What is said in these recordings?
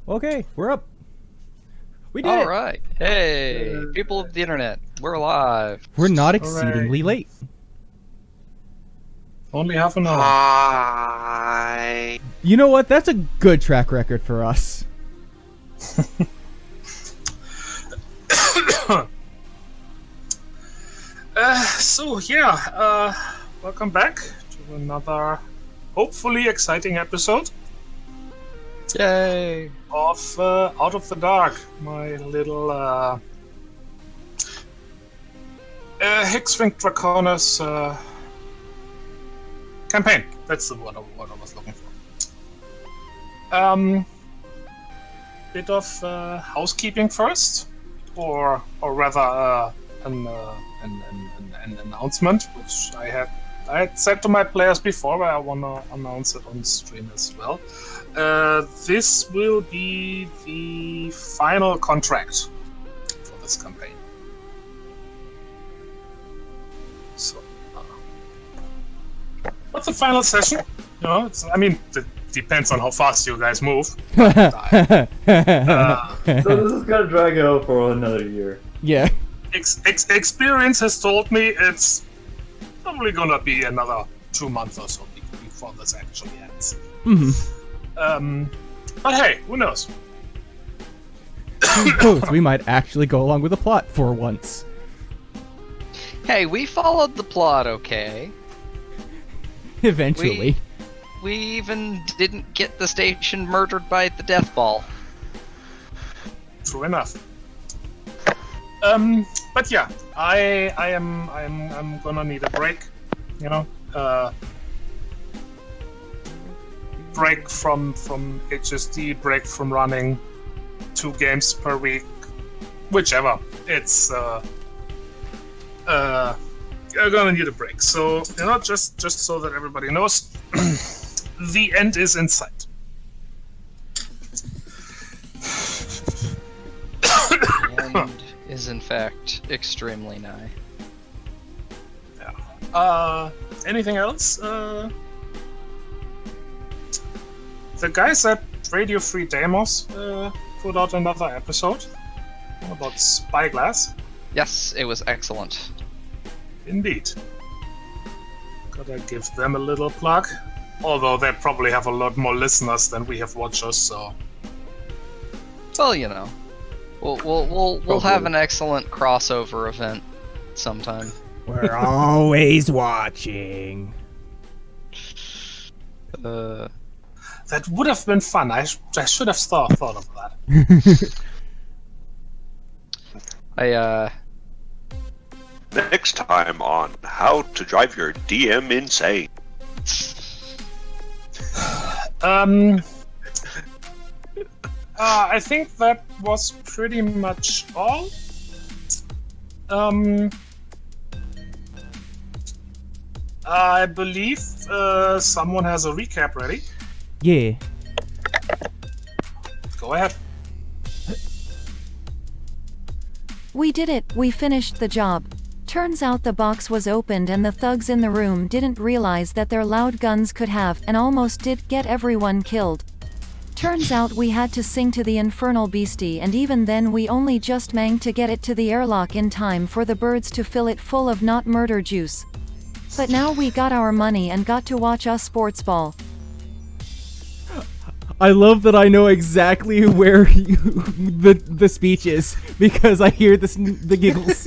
Okay, we're up. We did All it. right. Hey, people of the internet, we're live. We're not exceedingly late. Only half an hour. Hi. You know what? That's a good track record for us. Welcome back to another hopefully exciting episode Yay! of Out of the Dark, my little HC SVNT DRACONES campaign. That's the word I was looking for. Bit of housekeeping first, or rather an announcement, which I had said to my players before, but I want to announce it on stream as well. This will be the final contract for this campaign. So, what's the final session? You know, it depends on how fast you guys move. But, So this is gonna drag out for another year. Yeah. Experience has told me it's probably gonna be another 2 months or so before this actually ends. But hey, who knows? Who knows? We might actually go along with the plot for once. Hey, we followed the plot okay. Eventually. We even didn't get the station murdered by the death ball. True enough. But yeah, I'm gonna need a break. You know, break from HSD, break from running 2 games per week, whichever. It's you're gonna need a break. So you know, just so that everybody knows, the end is in sight. The end is in fact extremely nigh. Yeah. Anything else? The guys at Radio Free Demos put out another episode about Spyglass. Yes, it was excellent. Indeed. Gotta give them a little plug. Although they probably have a lot more listeners than we have watchers, so. Well, you know, we'll have an excellent crossover event sometime. We're always watching. That would have been fun. I should have thought of that. Next time on How to Drive Your DM Insane. I think that was pretty much all. I believe someone has a recap ready. Yeah. Go ahead. We did it, we finished the job. Turns out the box was opened and the thugs in the room didn't realize that their loud guns could have and almost did get everyone killed. Turns out we had to sing to the infernal beastie, and even then we only just managed to get it to the airlock in time for the birds to fill it full of not murder juice. But now we got our money and got to watch a sports ball. I love that I know exactly where the speech is because I hear the giggles.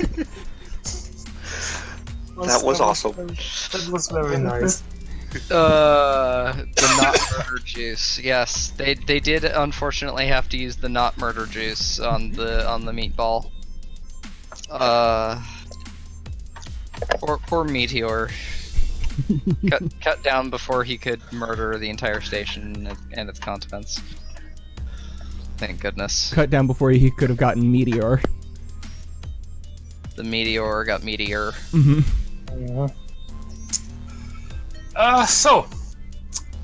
That was awesome. That was very nice. The not murder juice. Yes, they did unfortunately have to use the not murder juice on the meatball. Poor Meteor. cut down before he could murder the entire station and its contents. Thank goodness. Cut down before he could have gotten Meteor. The Meteor got Meteor. Mm-hmm. So,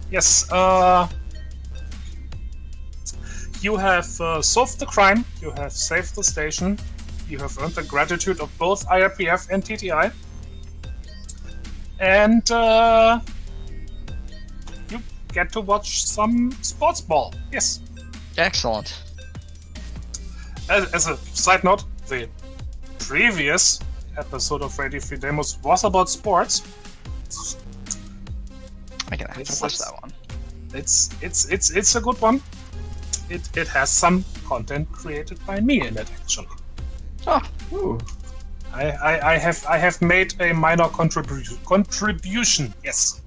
yes, you have solved the crime, you have saved the station, you have earned the gratitude of both IRPF and TTI, and you get to watch some sports ball. Yes. Excellent. As a side note, the previous episode of Radio Free Demos was about sports. I can have to watch that one. It's a good one. It has some content created by me in it, actually. Oh, Ooh. I have made a minor contribution. Yes.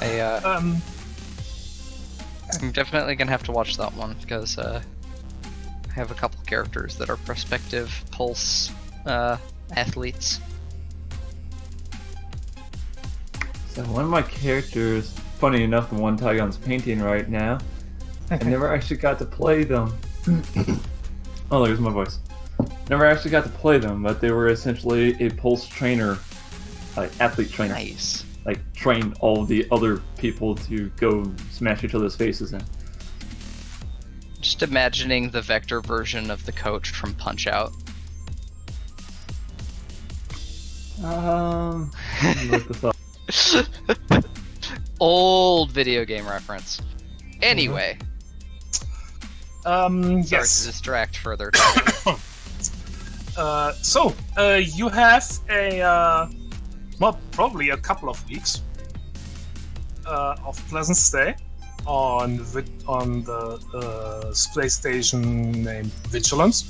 I'm definitely gonna have to watch that one because I have a couple characters that are prospective Pulse athletes. So one of my characters, funny enough, the one Tygon's painting right now, I never actually got to play them. Oh, there's my voice. Never actually got to play them, but they were essentially a Pulse trainer, like athlete trainer. Nice. Like train all the other people to go smash each other's faces in. Just imagining the Vector version of the coach from Punch-Out. Let me look this up. Old video game reference. Anyway, sorry to Yes. distract further. So you have a well, probably a couple of weeks of pleasant stay on the space station named Vigilance.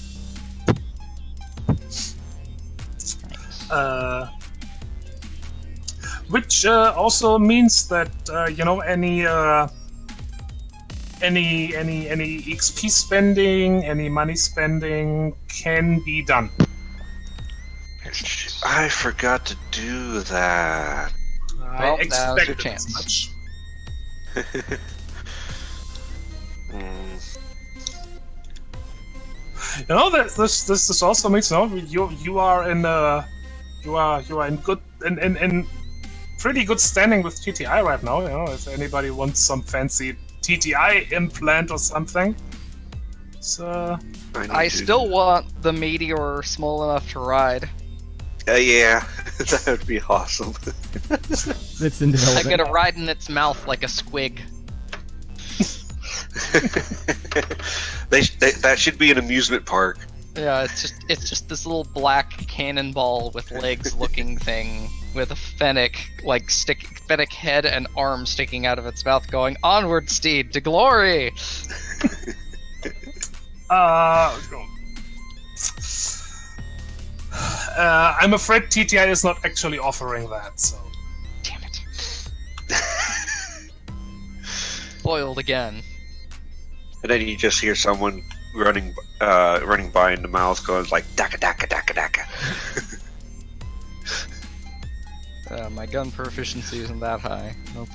Which also means that any XP spending, any money spending can be done. I forgot to do that. Well, I now's your expected chance. as much. You know that this also means you are in good in pretty good standing with TTI right now. You know, if anybody wants some fancy TTI implant or something. So I still want the Meteor small enough to ride. Yeah, that would be awesome. It's in I development. gotta ride in its mouth like a squig. That should be an amusement park. Yeah, it's just this little black cannonball with legs looking thing with a fennec fennec head and arm sticking out of its mouth going, "Onward, steed, to glory!" I'm afraid TTI is not actually offering that. So Damn it. Foiled again. And then you just hear someone running by in the mouth going like daka daka daka daka. My gun proficiency isn't that high. Nope.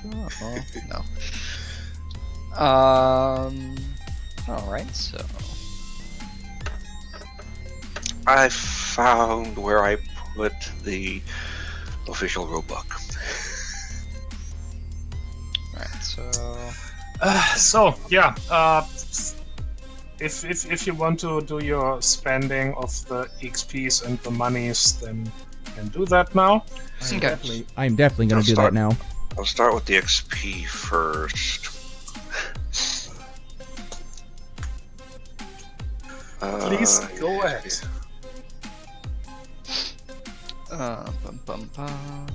Oh, no. Alright, so... I found where I put the official rulebook. Alright, so... So yeah, if you want to do your spending of the XPs and the monies, then you can do that now. Okay. I'm definitely gonna I'll do that start. now. I'll start with the XP first. Please go ahead. Bum, bum, bum.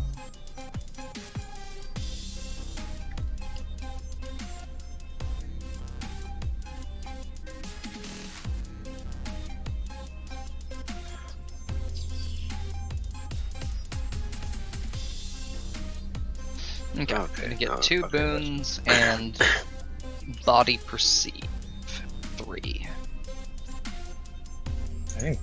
Okay, I'm Okay, gonna get okay, 2 boons and body perceive 3. Hey.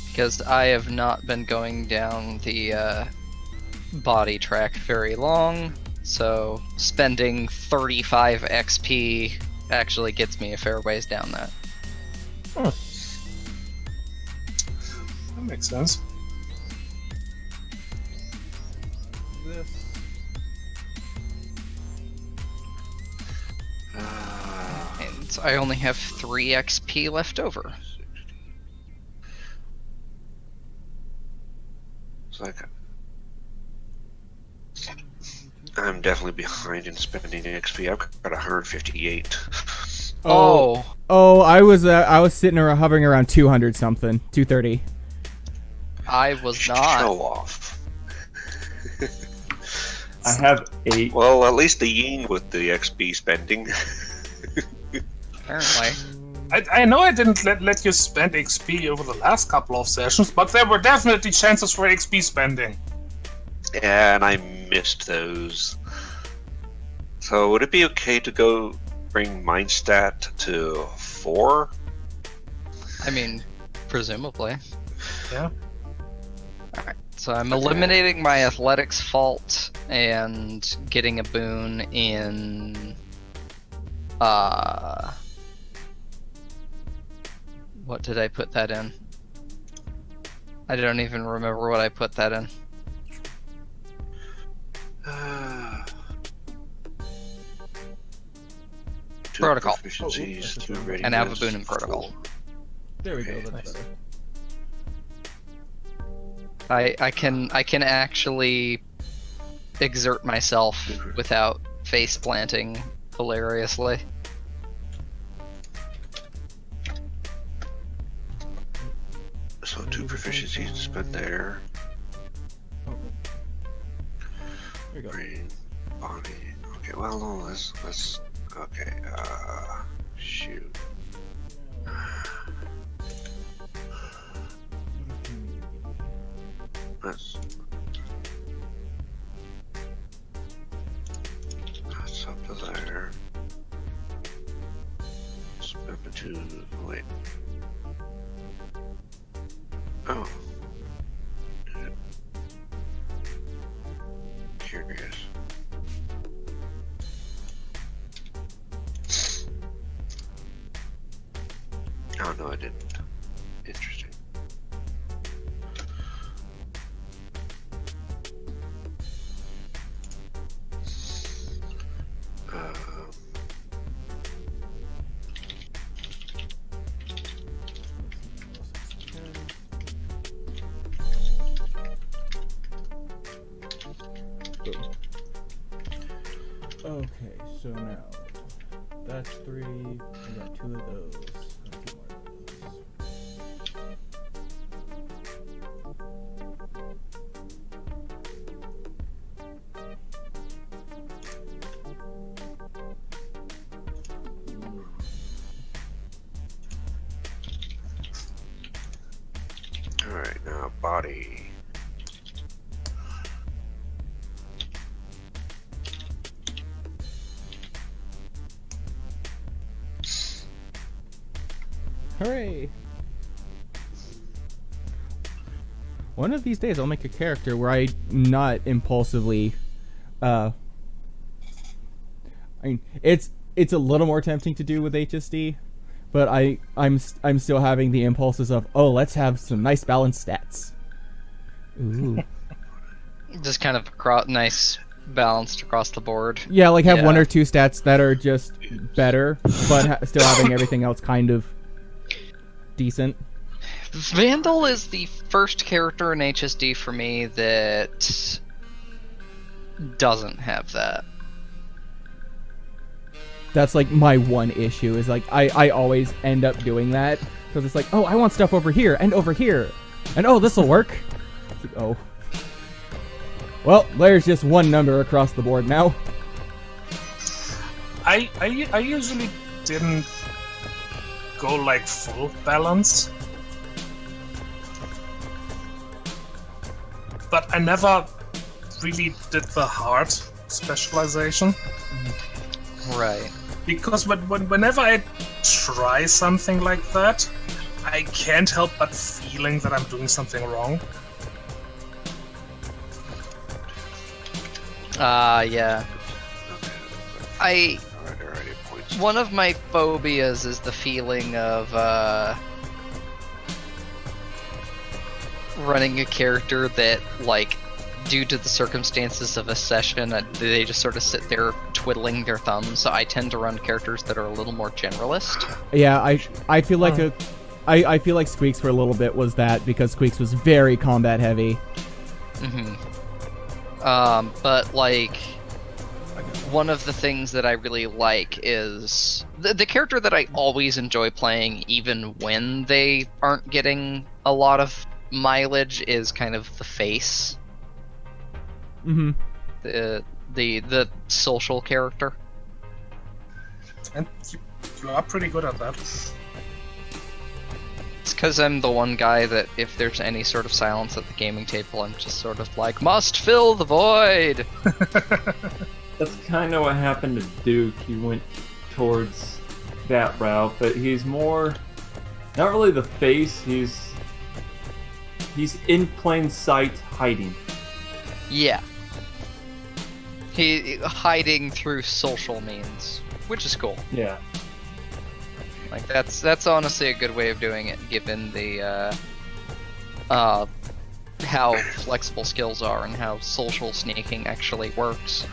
Because I have not been going down the body track very long, so spending 35 XP actually gets me a fair ways down that. That makes sense. And I only have 3 XP left over. It's like I'm definitely behind in spending XP. I've got 158. Oh. I was sitting around hovering around 200 something, 230. I was not. Show off. I have 8. Well, at least the yin with the XP spending. Apparently. I know I didn't let you spend XP over the last couple of sessions, but there were definitely chances for XP spending. Yeah, and I missed those. So would it be okay to go bring mind stat to 4? I mean, presumably. Yeah. Alright, so I'm eliminating my athletics fault and getting a boon in... What did I put that in? I don't even remember what I put that in. Two Protocol. proficiencies, two And I have a readiness, boon in protocol. 4. There we go. Okay. That's better. I can actually exert myself without face planting hilariously. So 2 proficiencies to spend there. There we go. Brain, body. Okay, well, no, let's. Okay, shoot. That's up to there. Spend the 2. Wait. Oh. Curious. Oh no, I didn't. Interesting. Okay, so now that's 3. We got 2 of those. And 2 more of those. Alright, now body. Hooray! One of these days I'll make a character where I not impulsively I mean it's a little more tempting to do with HSD, but I'm still having the impulses of, oh, let's have some nice balanced stats. Ooh. Just kind of nice balanced across the board. Yeah, like have Yeah. 1 or 2 stats that are just better, but still having everything else kind of decent. Vandal is the first character in HSD for me that doesn't have that. That's like my one issue is like I always end up doing that because it's like, oh, I want stuff over here and oh, this will work. It's like, oh, well, there's just one number across the board now. I usually didn't go like full balance, but I never really did the hard specialization. Right. Because whenever I try something like that, I can't help but feeling that I'm doing something wrong. Yeah. One of my phobias is the feeling of running a character that, like, due to the circumstances of a session, they just sort of sit there twiddling their thumbs. So I tend to run characters that are a little more generalist. Yeah, I feel like I feel like Squeaks for a little bit was that because Squeaks was very combat heavy. But like, one of the things that I really like is the character that I always enjoy playing, even when they aren't getting a lot of mileage, is kind of the face. Mm-hmm. The social character. And you are pretty good at that. It's because I'm the one guy that if there's any sort of silence at the gaming table, I'm just sort of like, must fill the void! That's kind of what happened to Duke. He went towards that route, but he's more not really the face. He's in plain sight, hiding. Yeah. He hiding through social means, which is cool. Yeah. Like that's honestly a good way of doing it, given the how flexible skills are and how social sneaking actually works.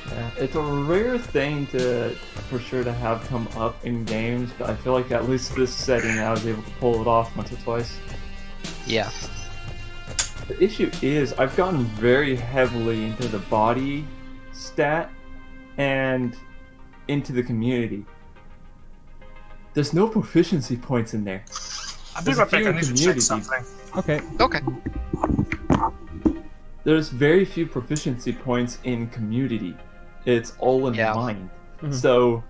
Yeah, it's a rare thing for sure to have come up in games, but I feel like at least this setting I was able to pull it off once or twice. Yeah. The issue is I've gotten very heavily into the body stat and into the community. There's no proficiency points in there. I'll be There's right back. few I need to check community. something. Okay. Okay. There's very few proficiency points in community. It's all in Yeah. mind. Mhm. So,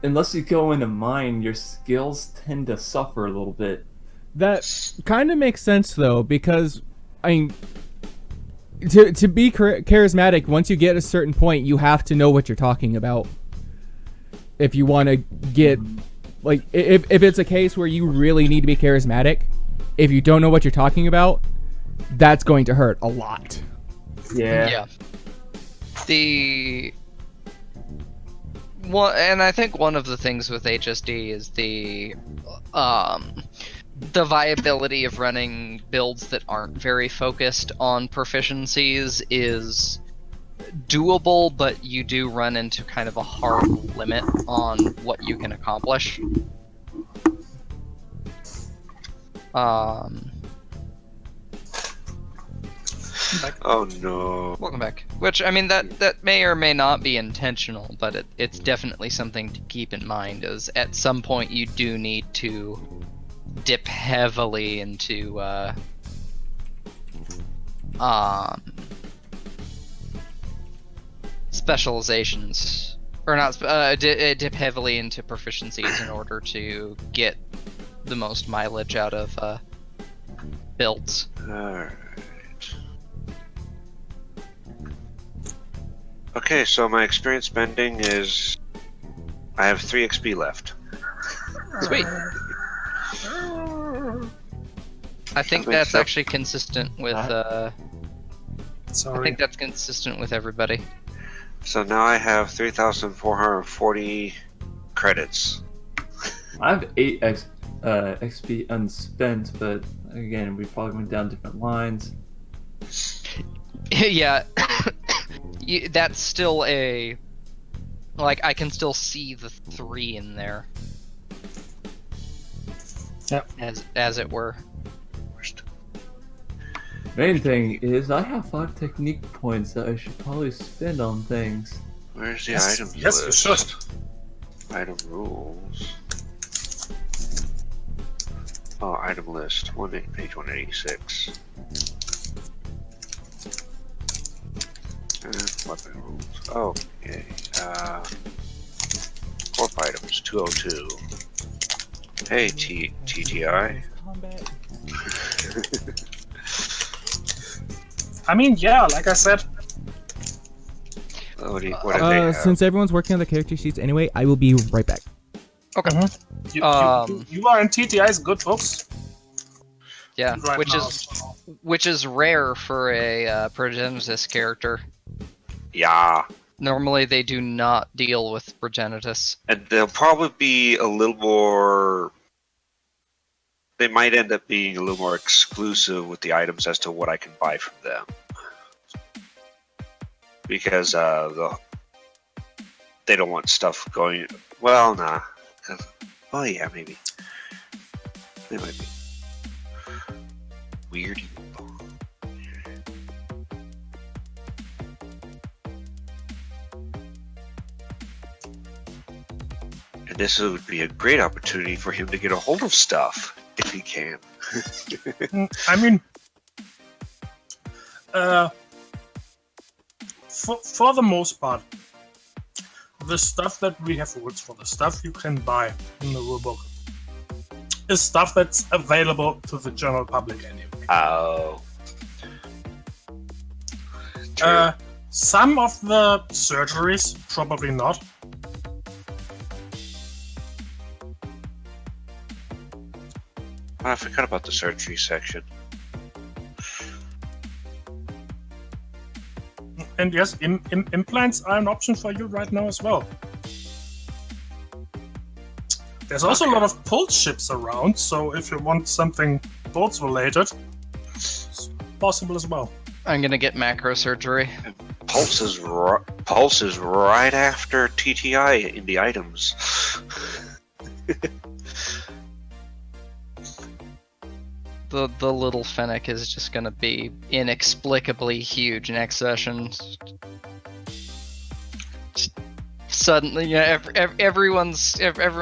unless you go into mind, your skills tend to suffer a little bit. That kind of makes sense though, because I mean, to be charismatic, once you get a certain point, you have to know what you're talking about. If you want to get, like, if it's a case where you really need to be charismatic, if you don't know what you're talking about, that's going to hurt a lot. Yeah. The one, and I think one of the things with HSD is the viability of running builds that aren't very focused on proficiencies is doable, but you do run into kind of a hard limit on what you can accomplish. Oh no. Welcome back. Which, I mean, that may or may not be intentional, but it's definitely something to keep in mind, is at some point you do need to dip heavily into specializations, or not dip heavily into proficiencies in order to get the most mileage out of builds. Alright. Okay, so my experience spending is... I have 3 XP left. Sweet. I think That makes that's sense. actually consistent with I Sorry. think that's consistent with everybody. So now I have 3,440 credits. I have 8 XP unspent, but again, we probably went down different lines. Yeah. That's still a, like, I can still see the 3 in there. Yep. As it were. Main thing is I have 5 technique points that I should probably spend on things. Where's the Yes, items yes, you list? should. Item rules. Oh, item list. Page 186. Weapon rules. Oh, okay. Corp items 202. Hey, TTI. I mean, yeah, like I said, What do they have? Since everyone's working on the character sheets anyway, I will be right back. Okay. you are in TTI's good books. Yeah, Right which now, is so- which is rare for a progenitus character. Yeah. Normally they do not deal with progenitus. And they'll probably be a little more... They might end up being a little more exclusive with the items as to what I can buy from them. Because they don't want stuff going... Well, nah. Oh yeah, maybe. They might be. Weird. And this would be a great opportunity for him to get a hold of stuff, if he can. I mean, for the most part, the stuff that we have rules for, the stuff you can buy in the rulebook, is stuff that's available to the general public anyway. Oh. True. Some of the surgeries, probably not. I forgot about the surgery section. And yes, implants are an option for you right now as well. There's also a lot of pulse chips around, so if you want something pulse related, it's possible as well. I'm gonna get macro surgery. Pulse is right after TTI in the items. The little Fennec is just gonna be inexplicably huge next session. Suddenly, yeah, everyone's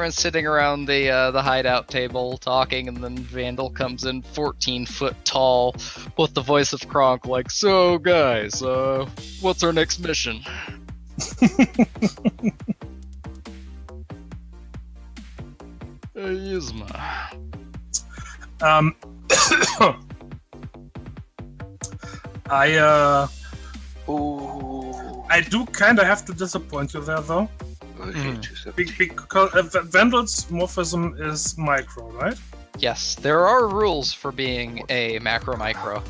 sitting around the hideout table talking, and then Vandal comes in 14 foot tall with the voice of Kronk, like, "So guys, what's our next mission?" Yzma. I do kind of have to disappoint you there, though. Okay, Because Vandal's morphism is micro, right? Yes, there are rules for being a macro-micro.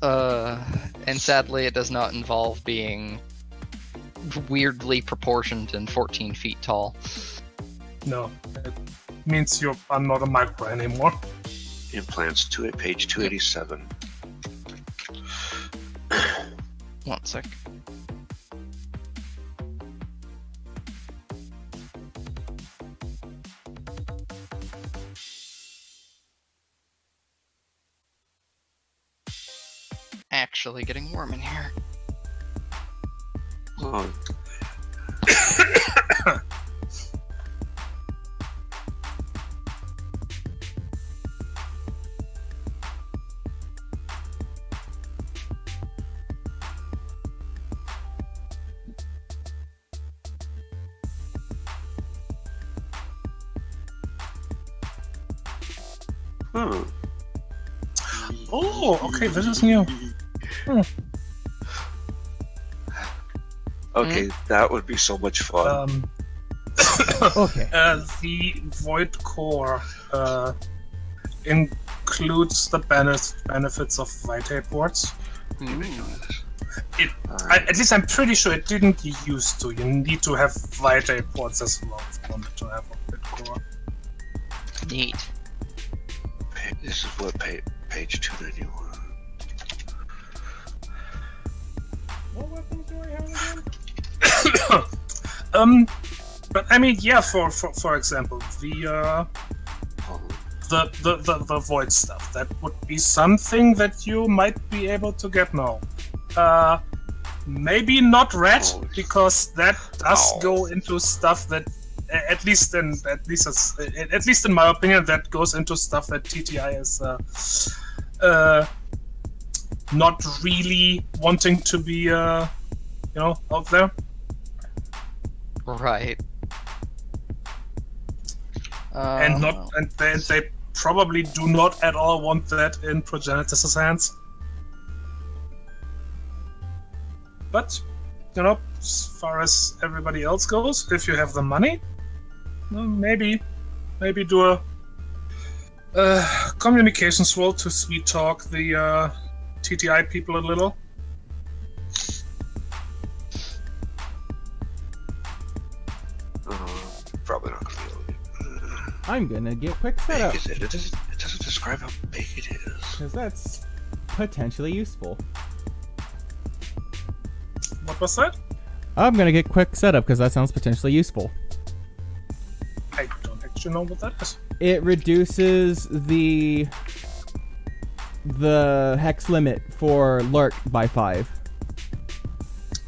And sadly it does not involve being weirdly proportioned and 14 feet tall. No, it means you are not a micro anymore. Implants to at page 287. One sec. Actually getting warm in here. Oh. Oh, okay, this is new. Okay, that would be so much fun. Okay. The Void Core includes the benefits of Vitae ports. At least I'm pretty sure it didn't used to. You need to have Vitae ports as well if you wanted to have a Void Core. Neat. This is what page 291. What weapons do I have again? But I mean, yeah. For example, the void stuff, that would be something that you might be able to get now. Maybe not red, because that does go into stuff that, at least in my opinion, that goes into stuff that TTI is not really wanting to be out there. Right. And they probably do not at all want that in Progenitus' hands. But, as far as everybody else goes, if you have the money, maybe do a communications role to sweet talk the TTI people a little. Probably not gonna be able to. I'm gonna get quick setup, Big is it? It doesn't describe how big it is. because that's potentially useful. What was that? I'm gonna get quick setup, because that sounds potentially useful. I don't actually know what that is. It reduces the hex limit for Lurk by 5.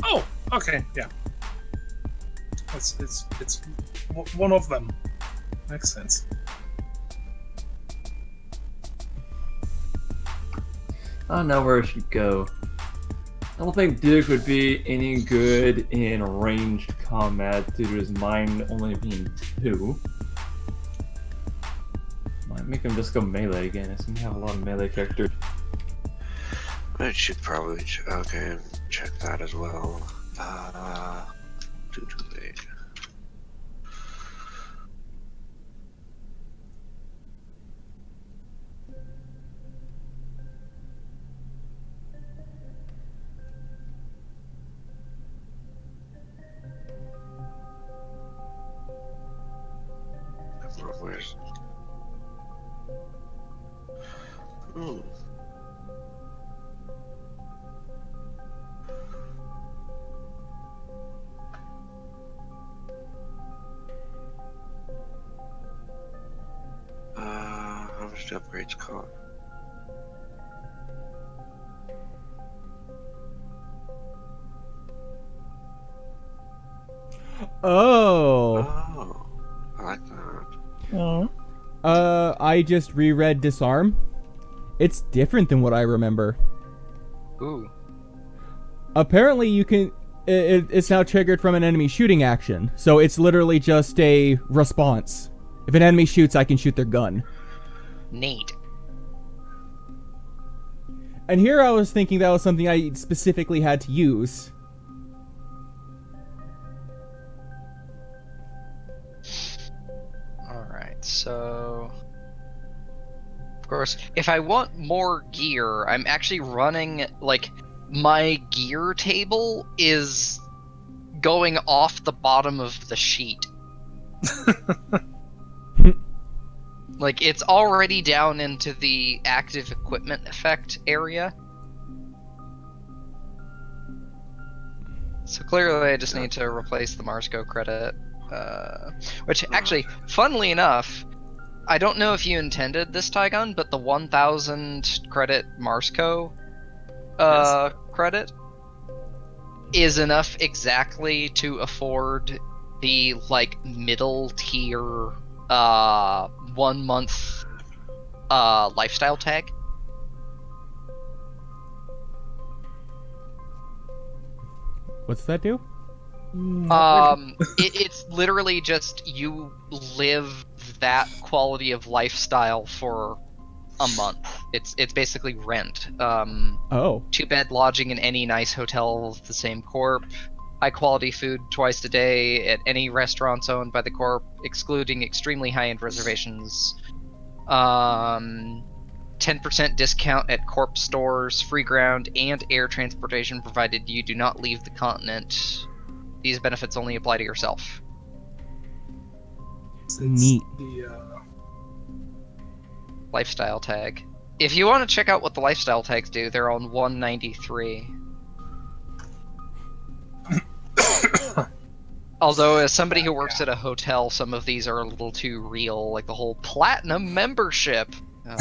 Oh, okay, yeah. It's one of them. Makes sense. I don't know where I should go. I don't think Duke would be any good in ranged combat due to his mind only being 2. Might make him just go melee again. I seem to have a lot of melee characters. I should probably check that as well. 228. Where's? Ooh. How much do upgrades cost? Oh. Oh, I like that. I just reread Disarm. It's different than what I remember. Ooh. Apparently, you can. It's now triggered from an enemy shooting action, so it's literally just a response. If an enemy shoots, I can shoot their gun. Neat. And here I was thinking that was something I specifically had to use. Alright, so... Of course, if I want more gear, I'm actually running, like, my gear table is going off the bottom of the sheet. Like, it's already down into the active equipment effect area. So clearly I just need to replace the Marsco credit. Which, actually, funnily enough, I don't know if you intended this, Tygon, but the 1,000 credit Marsco credit is enough exactly to afford the, like, middle tier 1 month lifestyle tag. What's that do? It's literally just you live that quality of lifestyle for a month. It's basically rent. Oh. 2-bed lodging in any nice hotel of the same corp. High quality food twice a day at any restaurants owned by the corp, excluding extremely high-end reservations. 10% discount at corp stores, free ground and air transportation provided you do not leave the continent. These benefits only apply to yourself. Neat. Lifestyle tag. If you want to check out what the lifestyle tags do, they're on 193. Although, as somebody who works at a hotel, some of these are a little too real, like the whole platinum membership. God,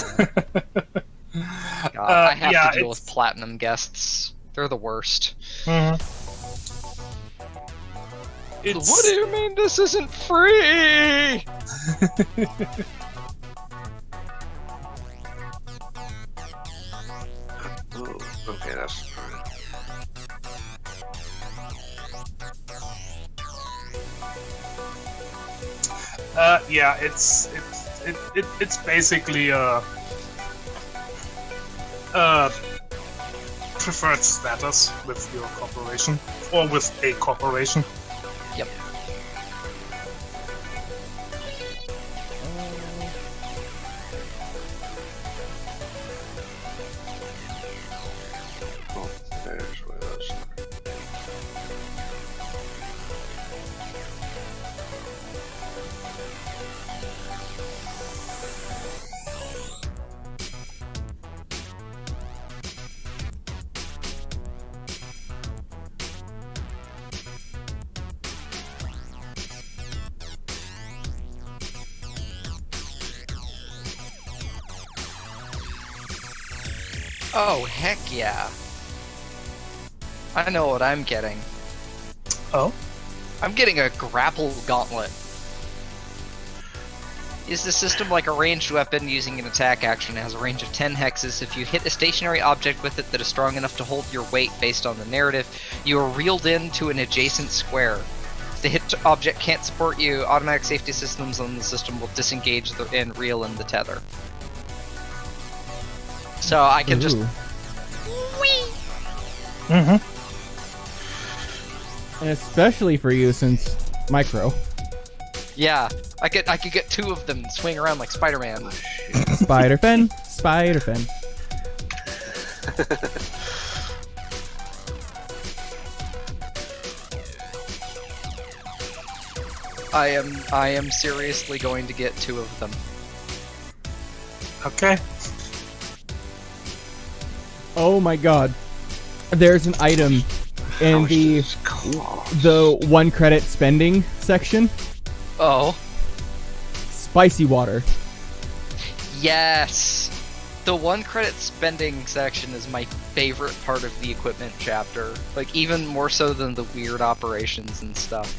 I have to deal with platinum guests. They're the worst. Mhm. What do you mean this isn't free? Oh, okay, that's fine. Yeah, it's basically a preferred status with your corporation or with a corporation. Yep. Oh, there's where those. Oh, heck yeah. I know what I'm getting. Oh, I'm getting a grapple gauntlet. Is the system like a ranged weapon using an attack action? It has a range of 10 hexes. If you hit a stationary object with it that is strong enough to hold your weight based on the narrative, you are reeled into an adjacent square. If the hit object can't support you, automatic safety systems on the system will disengage and reel in the tether. So I can just... Ooh. Mm-hmm. And especially for you since micro. Yeah, I could get 2 of them and swing around like Spider-Man. Spider-Fen. Spider-Fen. I am seriously going to get 2 of them. Okay. Oh my god. There's an item in How much the does this cost? 1 credit spending section. Oh, Spicy water. yes! The 1 credit spending section is my favorite part of the equipment chapter. Like, even more so than the weird operations and stuff.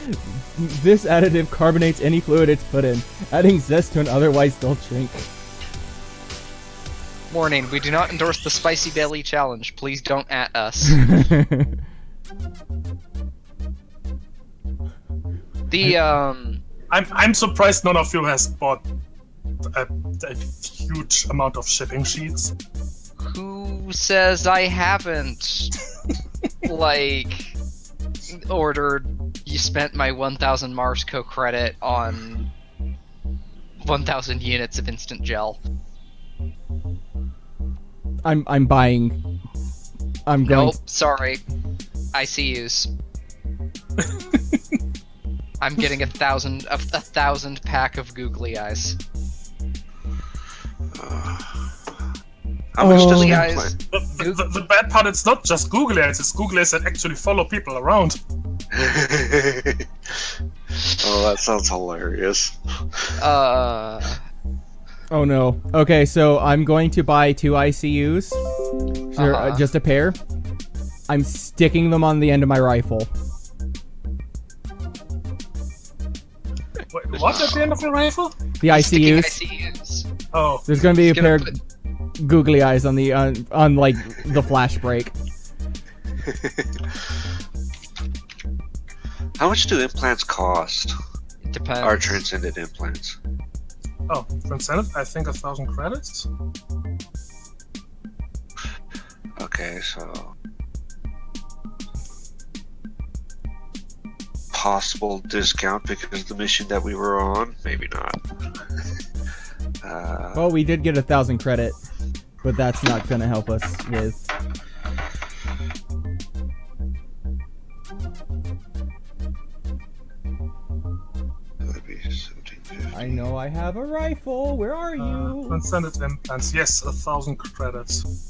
This additive carbonates any fluid it's put in, adding zest to an otherwise dull drink. Warning, we do not endorse the Spicy Belly Challenge. Please don't at us. The, I'm surprised none of you has bought a huge amount of shipping sheets. who says I haven't, like, you spent my 1,000 Marsco credit on 1,000 units of instant gel? I'm buying. I'm going. Nope, sorry. ICUs. I'm getting a thousand pack of googly eyes. How much does Oh. the Guys. implant? The bad part, it's not just Google Ads, it's Google Ads that actually follow people around. Oh, that sounds hilarious. Oh no. Okay, so I'm going to buy 2 ICUs. Sure, Uh-huh. just a pair. I'm sticking them on the end of my rifle. Wait, what at the end of the rifle? The Sticking ICUs. ICUs. Oh, There's going to be a Just pair gonna of googly eyes on the on like the flash break. How much do implants cost? Depends. Our transcendent implants. oh, Transcendent, I think 1,000 credits. Okay, so possible discount because of the mission that we were on? Maybe not. Well, we did get 1,000 credit, but that's not going to help us with. That'd be 1750. I know I have a rifle. Where are you? Transcendent implants, yes, 1,000 credits.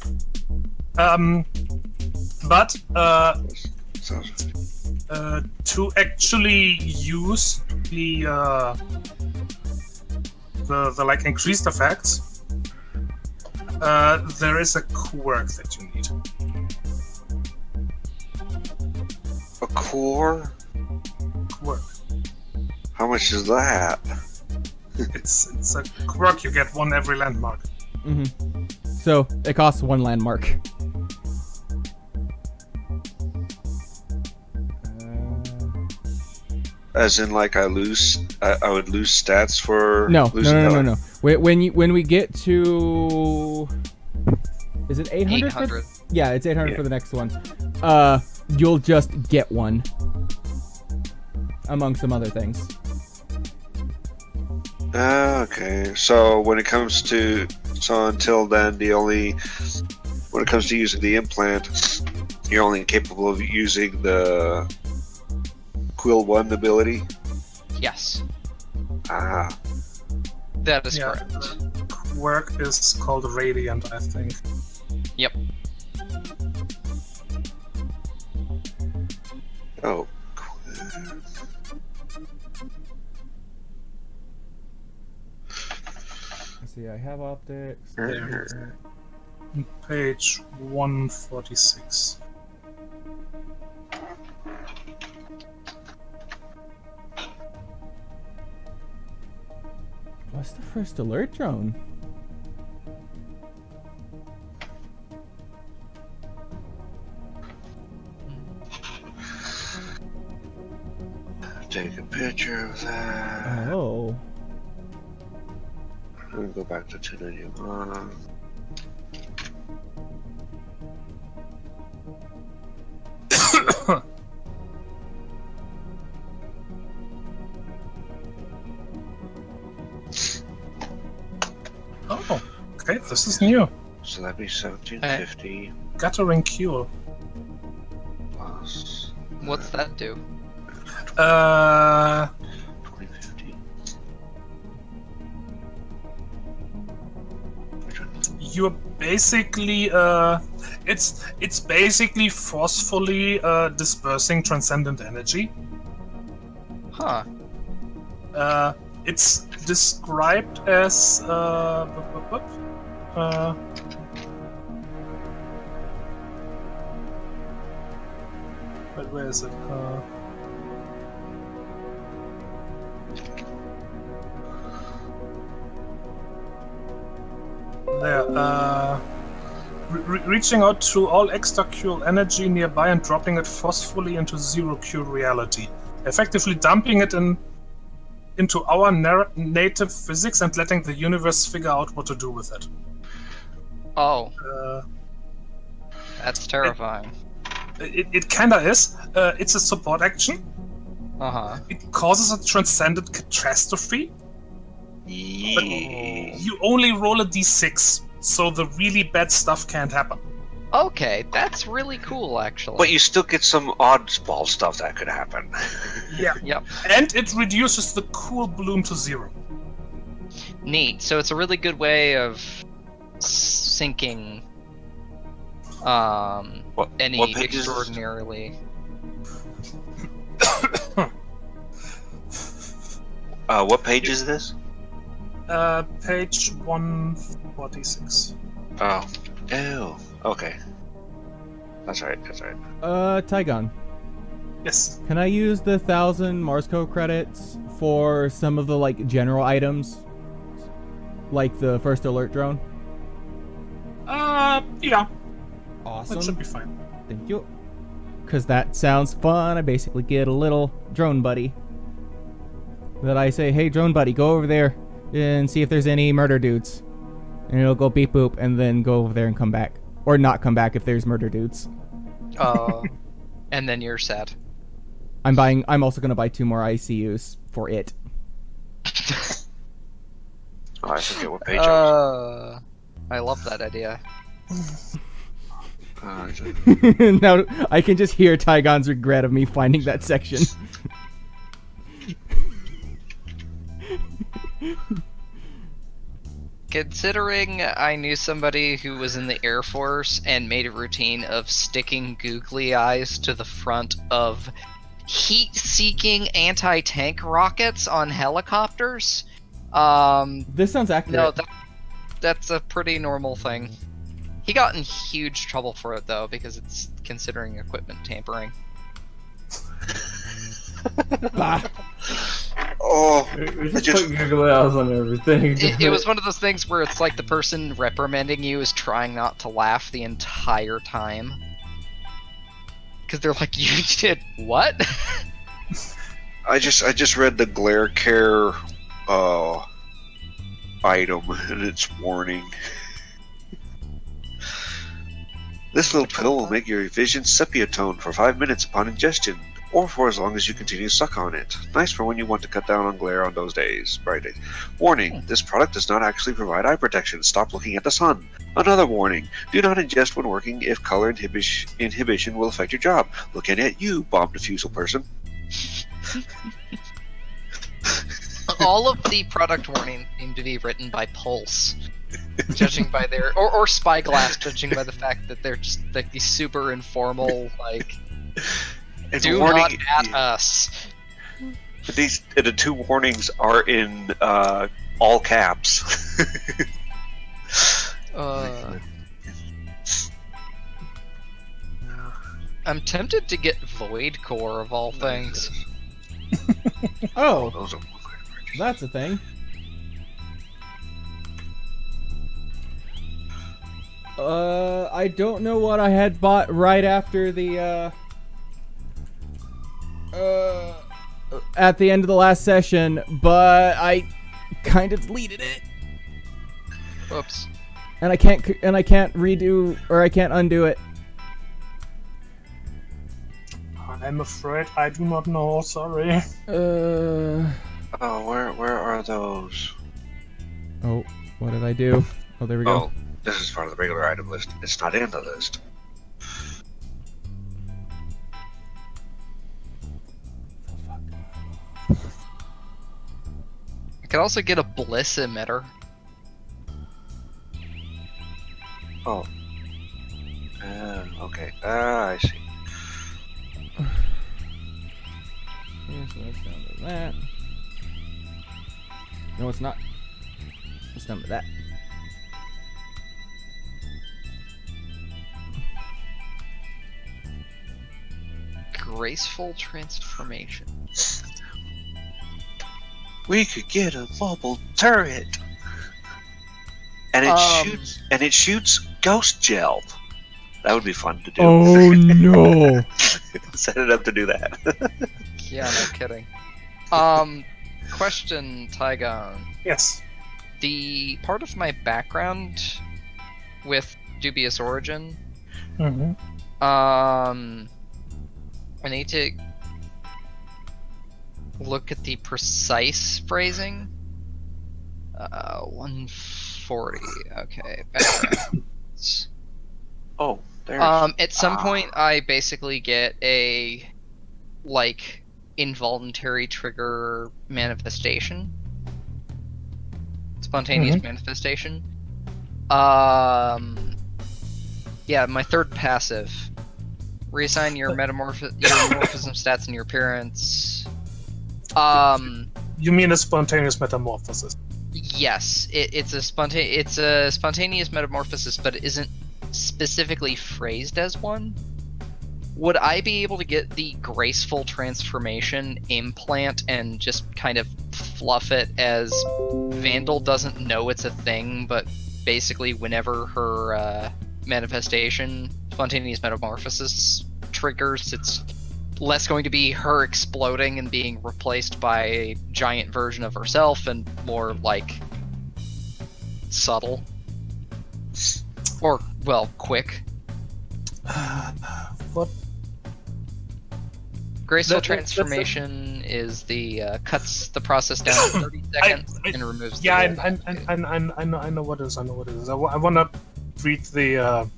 But to actually use the like increased effects, there is a quirk that you need. A core? Quirk. How much is that? It's a quirk. You get one every landmark. Mm-hmm. So it costs 1 landmark. As in, like, I would lose stats for No, losing no. When we get to, is it 800? 800. Yeah, it's 800 Yeah. for the next one. You'll just get 1, among some other things. Okay, so when it comes to until then, when it comes to using the implant, you're only capable of using the Quill 1 ability. Yes, Ah, that is Yeah. correct. Quirk is called Radiant, I think. Yep. oh. Let's see, I have optics. There. Page 146. What's the first alert drone? Take a picture of that. Oh. I'm gonna go back to 291. Oh, okay, this is new. So that'd be 1750 Guttering cure. plus What's that do? 2050. You're basically it's basically forcefully dispersing transcendent energy. Huh. It's described as but where is it? There. Reaching out to all extra Q energy nearby and dropping it forcefully into zero Q reality, effectively dumping it into our native physics and letting the universe figure out what to do with it. Oh, Uh, that's terrifying. it kinda is. It's a support action. Uh-huh. It causes a transcendent catastrophe. Yeah. You only roll a d6, so the really bad stuff can't happen. Okay, that's really cool, actually. But you still get some oddball stuff that could happen. Yeah. Yep. And it reduces the cool bloom to 0. Neat. So it's a really good way of sinking any what page is this? extraordinarily. What page is this? Page 146. Oh. Ew. Okay. That's right. That's right. Tygon, Yes. can I use the 1,000 Marsco credits for some of the like general items, like the first alert drone? Yeah. Awesome. That should be fine. Thank you. Because that sounds fun. I basically get a little drone buddy. That I say, hey, drone buddy, go over there and see if there's any murder dudes. And it'll go beep boop and then go over there and come back. Or not come back if there's murder dudes. And then you're sad. I'm also going to buy 2 more ICUs for it. Oh, I forget what page I was. I love that idea. Now I can just hear Tygon's regret of me finding that section. Considering I knew somebody who was in the Air Force and made a routine of sticking googly eyes to the front of heat-seeking anti-tank rockets on helicopters, This sounds accurate. no, that's a pretty normal thing. He got in huge trouble for it, though, because it's considering equipment tampering. Ah, Oh, We I just just put Google eyes on everything. It was one of those things where it's like the person reprimanding you is trying not to laugh the entire time. Because they're like, you did what? I just read the glare care item and its warning. This little pill will make your vision sepia tone for 5 minutes upon ingestion, or for as long as you continue to suck on it. Nice for when you want to cut down on glare on those days, bright days. Warning, this product does not actually provide eye protection. Stop looking at the sun. Another warning, do not ingest when working if color inhibition will affect your job. Looking at you, bomb defusal person. All of the product warnings seem to be written by Pulse, judging by their or Spyglass, judging by the fact that they're just like these super informal, like And do warning, not at us. the 2 warnings are in all caps. I'm tempted to get Void Core of all things. oh, Those are that's a thing. I don't know what I had bought right after the, at the end of the last session, but I kind of deleted it. Whoops. And I can't redo, or I can't undo it. I'm afraid I do not know, sorry. Oh, where are those? Oh, what did I do? Oh, there we go. Oh, this is part of the regular item list. It's not in the list. I could also get a bliss emitter. Oh. Okay. I see. Yeah, so that's down to that. No, it's not. It's down to that. Graceful transformation. We could get a mobile turret. And it shoots ghost gel. That would be fun to do. Oh no! Set it up to do that. Yeah, no kidding. Question, Tygon. Yes. The part of my background with dubious origin, Mm-hmm. I need to look at the precise phrasing. 140. Okay. Backgrounds. Oh, there. At some point, I basically get a like involuntary trigger manifestation, spontaneous manifestation. Yeah, my third passive. Reassign your metamorphism stats and your appearance. You mean a spontaneous metamorphosis? Yes, it's a spontaneous metamorphosis, but it isn't specifically phrased as one. Would I be able to get the graceful transformation implant and just kind of fluff it as Vandal doesn't know it's a thing, but basically whenever her manifestation, spontaneous metamorphosis, triggers, it's less going to be her exploding and being replaced by a giant version of herself and more like subtle. Or, well, quick. What? Graceful That's transformation is the cuts the process down to 30 seconds and removes the Yeah, I know what it is. I know what it is. I want to read the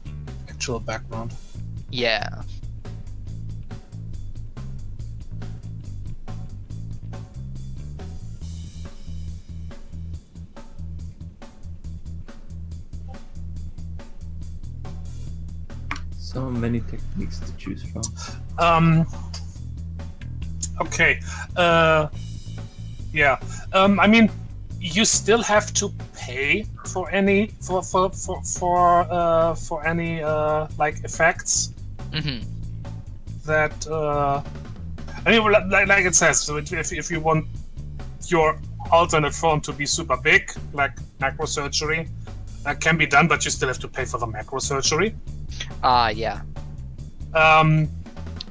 actual background. Yeah. So many techniques to choose from. Okay. Yeah. I mean, you still have to pay for any for any like effects Mm-hmm. that I mean, like it says, so if you want your alternate form to be super big, like macrosurgery, that can be done, but you still have to pay for the macrosurgery. Yeah.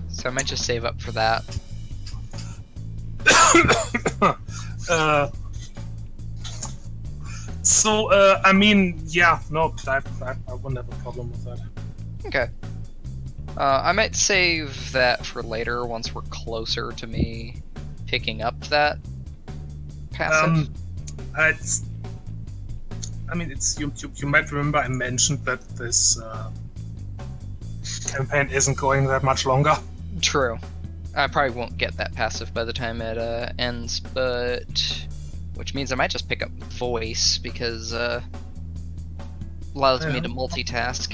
So I might just save up for that. I mean, yeah, no, I wouldn't have a problem with that. Okay. I might save that for later once we're closer to me picking up that passive. You might remember I mentioned that this campaign isn't going that much longer. True. I probably won't get that passive by the time it ends, but which means I might just pick up voice because allows me to multitask.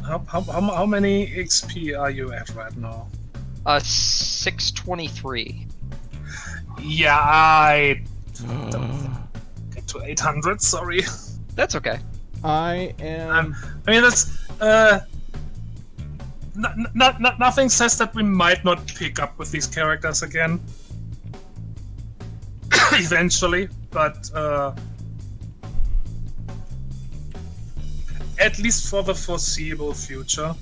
How many XP are you at right now? 623. Yeah, I don't get to 800. Sorry. That's okay. I am. I mean, that's nothing says that we might not pick up with these characters again eventually, but at least for the foreseeable future,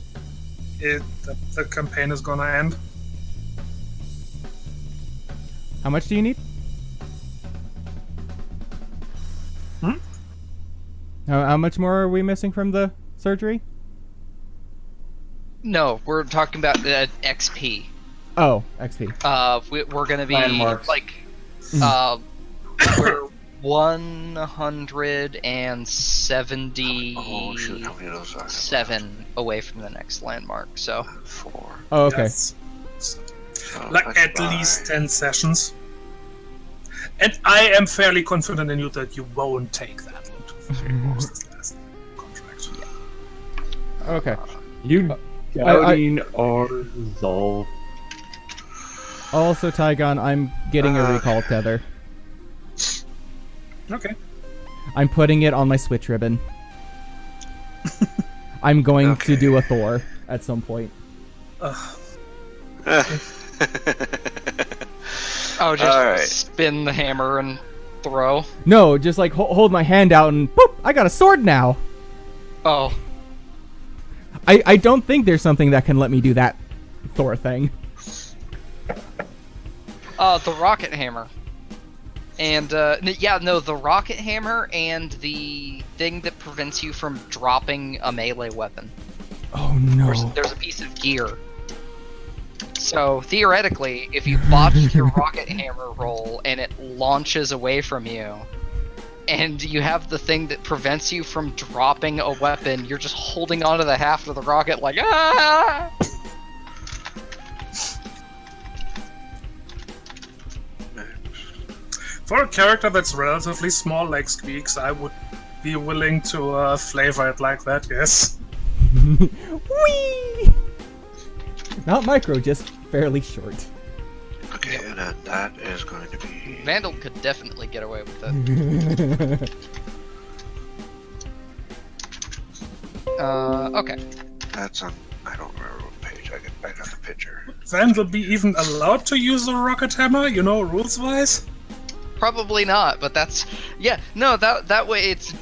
the campaign is gonna end. How much do you need? How much more are we missing from the surgery? No, we're talking about XP. Oh, XP. We're gonna be Landmarks. like, we're 177 Oh shoot, how many of those are there? away from the next landmark. So 4. Oh, okay. Yes. So Like that's at least 10 sessions. And I am fairly confident in you that you won't take that long to finish this last contract. Okay. You doubting our resolve. Also, Tygon, I'm getting a recall tether. Okay. I'm putting it on my Switch ribbon. I'm going to do a Thor at some point. just Alright. spin the hammer and throw. No, just like hold my hand out and boop! I got a sword now. Oh, I don't think there's something that can let me do that Thor thing. the rocket hammer. And the rocket hammer and the thing that prevents you from dropping a melee weapon. Oh no. There's a piece of gear. So theoretically, if you botch your rocket hammer roll and it launches away from you, and you have the thing that prevents you from dropping a weapon, you're just holding onto the haft of the rocket like, ah! For a character that's relatively small like Squeaks, I would be willing to flavor it like that, yes. Whee! Not micro, just fairly short. Okay, and then that is going to be. Vandal could definitely get away with it. Okay. That's on. I don't remember what page. I got the picture. Vandal be even allowed to use a rocket hammer, you know, rules-wise? Probably not, but that way it's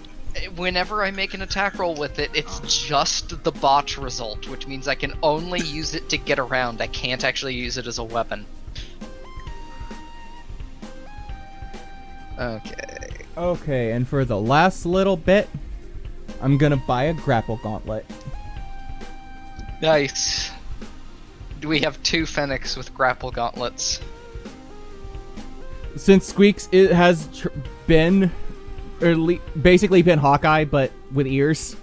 whenever I make an attack roll with it, it's just the botch result, which means I can only use it to get around. I can't actually use it as a weapon. Okay. Okay, and for the last little bit, I'm gonna buy a grapple gauntlet. Nice. We have 2 Fennecs with grapple gauntlets. Since Squeaks has been, basically been Hawkeye, but with ears.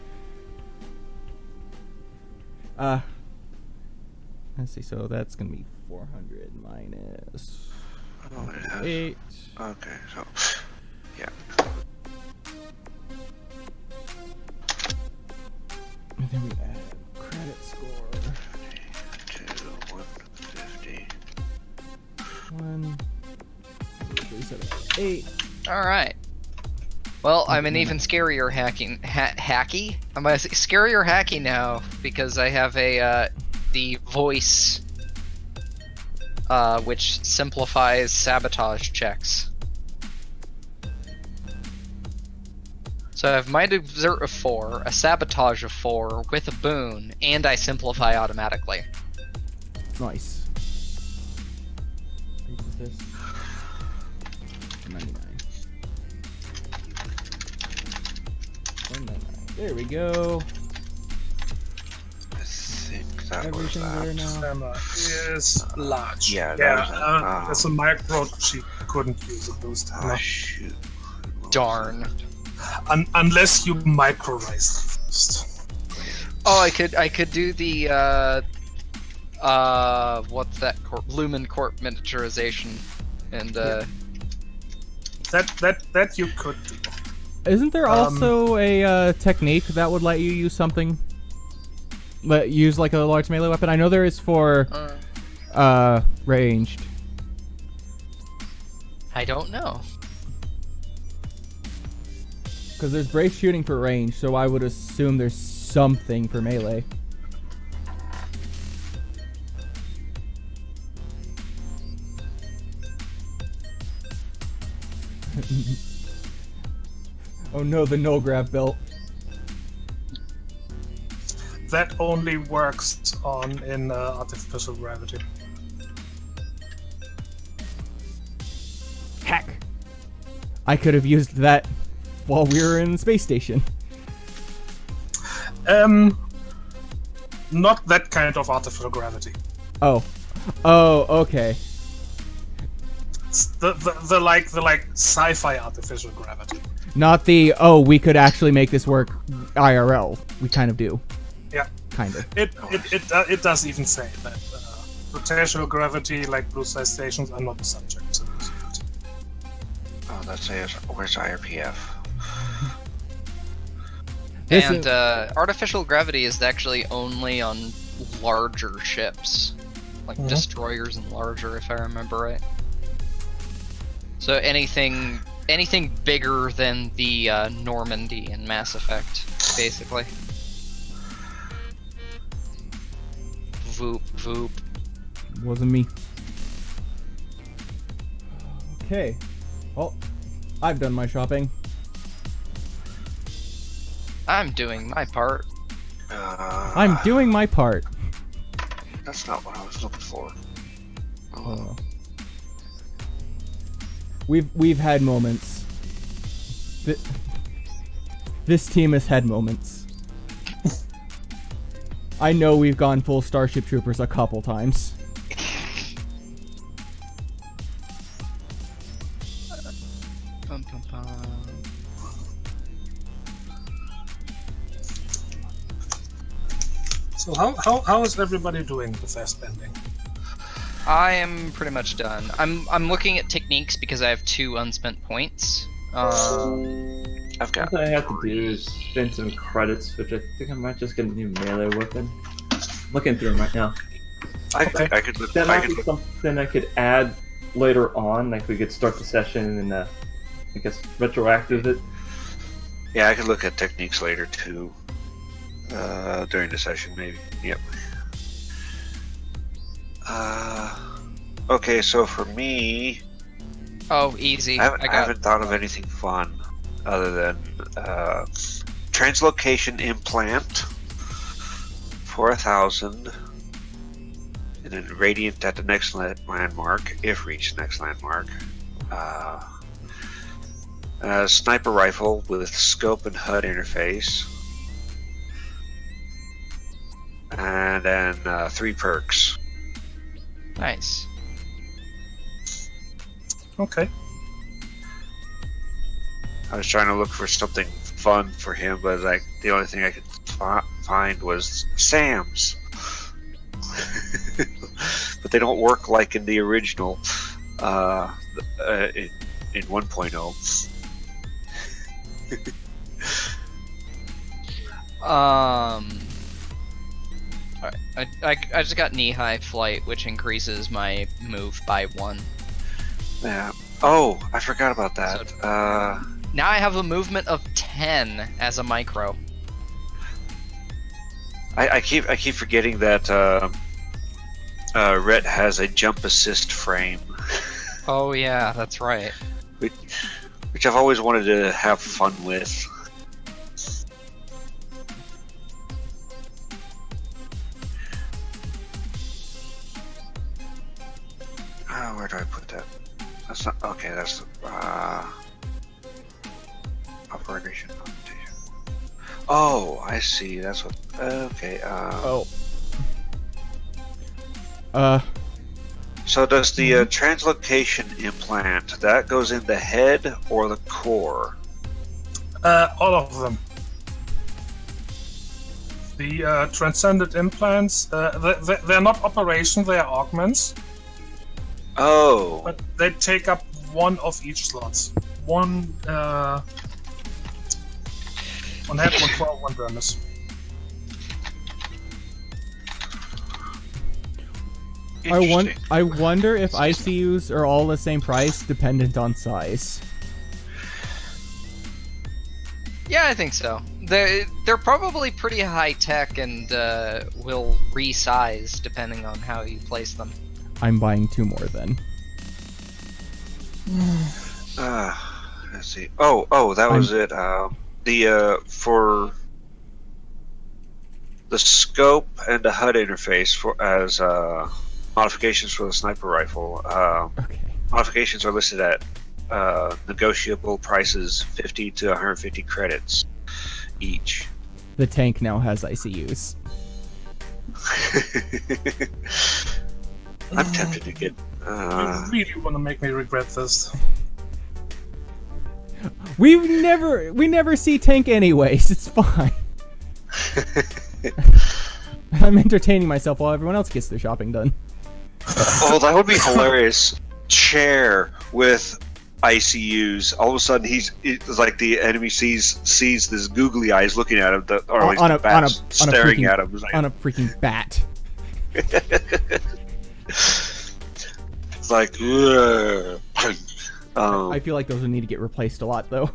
Let's see, so that's gonna be 400 minus Oh, it has. 8. Okay, so yeah. And then we add credit score. 2, 150. 1, 3, 7, 8. Alright. Well, I'm an even scarier hacky? I'm a scarier hacky now, because I have the voice, which simplifies sabotage checks. So I have Might Exert of 4, a Sabotage of 4, with a boon, and I simplify automatically. Nice. How much is this? 99. 199. There we go. I think that was Everything that. there now. Hammer is large. Yeah, that was that. As a micro, she couldn't use a boost hammer. Oh, shoot. Darn. Unless you micro-rise them first. Oh, I could do the what's that? Lumen Corp miniaturization, and That you could do. Isn't there also a technique that would let you use something? Use like a large melee weapon? I know there is for ranged. I don't know. Because there's brace shooting for range, so I would assume there's something for melee. Oh no, the no grab belt. that only works in artificial gravity. Heck. I could have used that while we were in the space station. Not that kind of artificial gravity. Oh, okay. It's the like sci-fi artificial gravity. Not the we could actually make this work IRL. We kind of do. Yeah. Kind of. It does even say that rotational gravity, like blue sky stations, are not the subject. So Oh, that's where's IRPF? And artificial gravity is actually only on larger ships, like destroyers and larger, if I remember right. So anything bigger than the Normandy in Mass Effect, basically. Voop, voop. Wasn't me. Okay. Well, I've done my shopping. I'm doing my part. I'm doing my part. That's not what I was looking for. Oh. We've had moments. This team has had moments. I know we've gone full Starship Troopers a couple times. Bum, bum, bum. So how is everybody doing with their spending? I am pretty much done. I'm looking at techniques because I have 2 unspent points. I've got. What I have to do is spend some credits, which I think I might just get a new melee weapon. Looking through them right now. I could look. That might be something I could add later on. Like we could start the session and I guess retroactive it. Yeah, I could look at techniques later too. During the session, maybe. Yep. Okay, so for me, Oh, easy. I I got haven't thought of anything fun other than translocation implant for 1,000, and then radiant at the next landmark if reached next landmark. Sniper rifle with scope and HUD interface. And then 3 perks. nice. Okay. I was trying to look for something fun for him, but like the only thing I could find was Sam's. But they don't work like in the original in 1.0. Alright, I just got knee-high flight, which increases my move by 1. Yeah. Oh, I forgot about that. Now I have a movement of 10 as a micro. I keep forgetting that Rhett has a jump assist frame, Oh yeah, that's right. which I've always wanted to have fun with. Where do I put that? That's not okay. That's operation. Oh, I see. That's what. Okay. So does the translocation implant that goes in the head or the core? All of them. The transcendent implants, they're not operation, they are augments. Oh. But they take up 1 of each slots. One head, 1 core, 1 dermis. I wonder if ICUs are all the same price, dependent on size. Yeah, I think so. They're probably pretty high tech and will resize depending on how you place them. I'm buying 2 more then. Let's see. Oh, that was it. For the scope and the HUD interface for as modifications for the sniper rifle. Okay. Modifications are listed at negotiable prices, 50 to 150 credits each. The tank now has ICUs. I'm tempted to get. You really want to make me regret this. We never see tank anyways. It's fine. I'm entertaining myself while everyone else gets their shopping done. Oh, that would be hilarious. Chair with ICUs. All of a sudden, it's like the enemy sees this googly eyes looking at him, or at least the bats staring at him. On a freaking bat. It's like, ugh. I feel like those would need to get replaced a lot, though.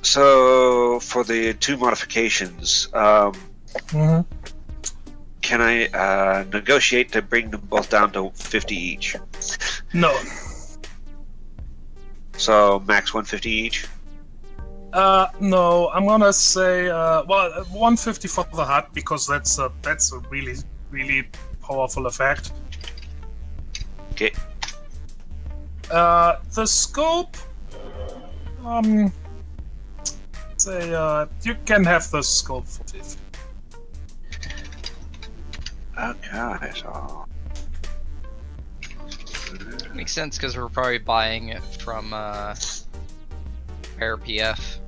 So, for the 2 modifications, can I negotiate to bring them both down to 50 each? No. So, max 150 each? No, I'm gonna say, 150 for the HUD, because that's a really, really powerful effect. Okay. The scope, say, you can have the scope for 50. Okay, so... Makes sense because we're probably buying it from RPF.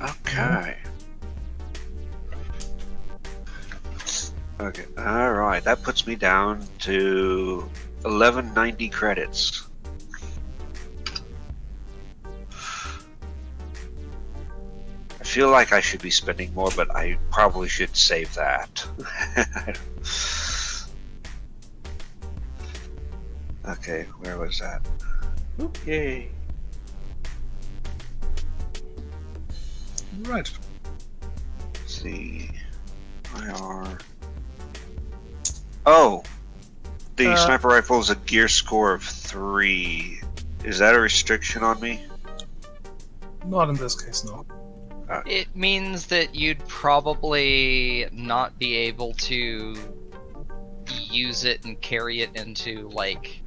Okay. Okay, alright, that puts me down to 1190 credits. I feel like I should be spending more, but I probably should save that. Okay, where was that? Oop, yay. Right. Let's see. IR. Oh! The sniper rifle is a gear score of 3. Is that a restriction on me? Not in this case, no. It means that you'd probably not be able to use it and carry it into, like,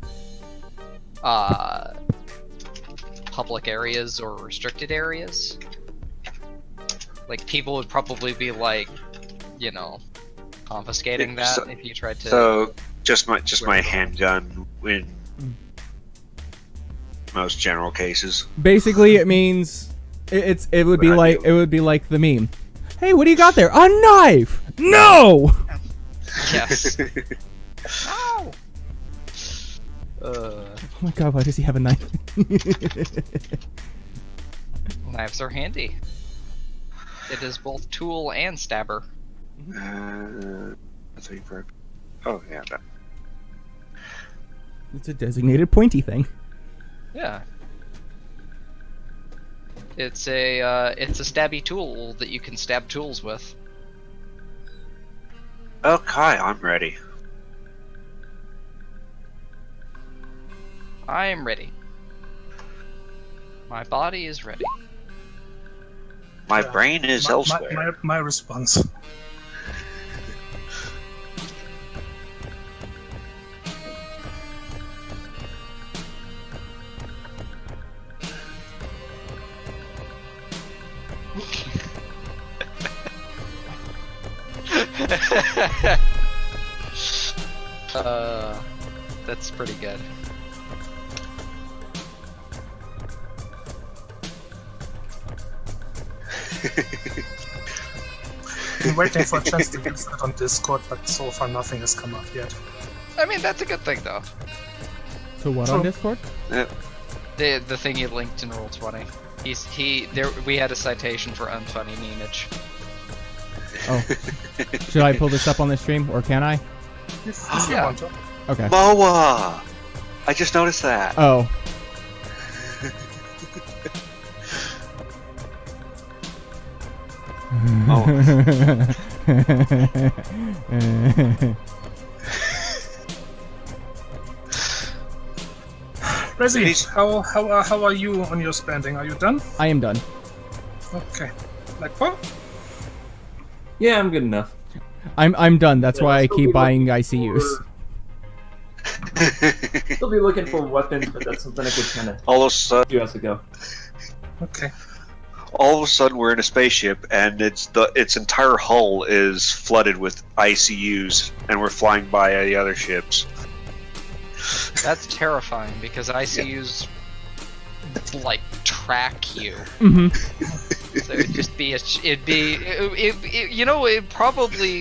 public areas or restricted areas. Like, people would probably be, like, you know, confiscating that if you tried to... So, just my handgun in most general cases. Basically, it means it would be like the meme. Hey, what do you got there? A knife? No. Yes. Ow! Oh my god, why does he have a knife? Knives are handy. It is both tool and stabber. Oh yeah, that. It's a designated pointy thing. Yeah. It's a stabby tool that you can stab tools with. Okay, I'm ready. I am ready. My body is ready. My brain is elsewhere. My response. That's pretty good. I'm waiting for a chance to use that on Discord, but so far nothing has come up yet. I mean, that's a good thing, though. So what on Discord? The thing he linked in Roll20. We had a citation for unfunny memeage. Oh. Should I pull this up on the stream, or can I? If you Yeah. want to. Okay. Moa! I just noticed that. Oh. Rezi, how are you on your spending? Are you done? I am done. Okay. Blackpool? Yeah, I'm good enough. I'm done. That's Yeah, why I still keep be buying looking ICUs. Still be looking for weapons, but that's something I could kind of all of a sudden, do as I go. Okay. we're in a spaceship, and its entire hull is flooded with ICUs, and we're flying by the other ships. That's terrifying because ICUs like track you. Mm-hmm. So it'd just be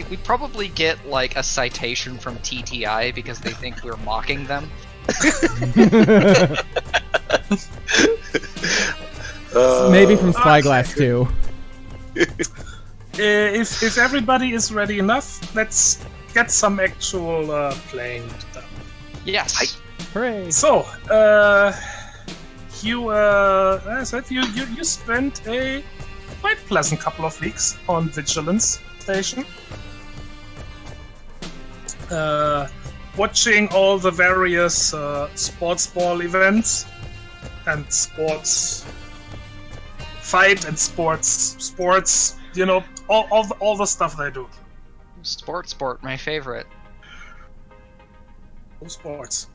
we'd probably get like a citation from TTI because they think we're mocking them. Maybe from Spyglass too. If everybody is ready enough, let's get some actual playing done. Yes. Hooray! So, you spent a quite pleasant couple of weeks on Vigilance Station, watching all the various sports ball events and sports fight and sports, all the stuff they do. Sport, my favorite. All sports.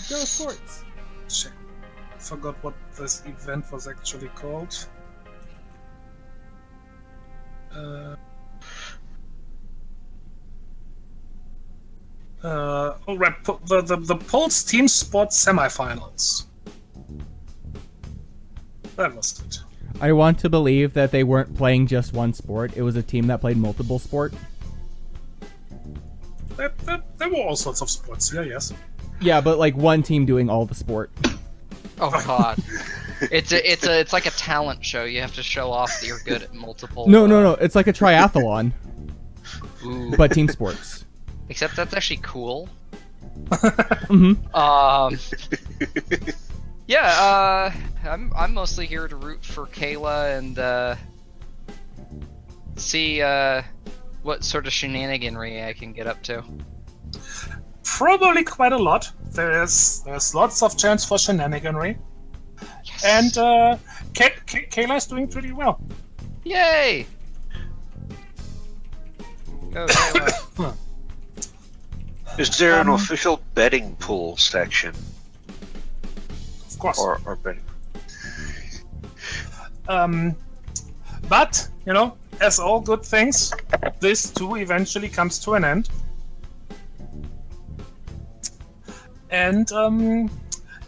Go sports. Check. Forgot what this event was actually called. The Pulse Team Sports Semifinals. That was it. I want to believe that they weren't playing just one sport. It was a team that played multiple sport. There were all sorts of sports here, yes. Yeah, but like one team doing all the sport. Oh god. It's like a talent show. You have to show off that you're good at multiple. No. It's like a triathlon, Ooh. but team sports. Except that's actually cool. Mm-hmm. Yeah. I'm mostly here to root for Kayla and see what sort of shenaniganry I can get up to. Probably quite a lot. There's lots of chance for shenaniganry. Yes. And Kayla's doing pretty well. Yay! Go Kayla. Is there an official betting pool section? Of course. Or betting? But, as all good things, this too eventually comes to an end. And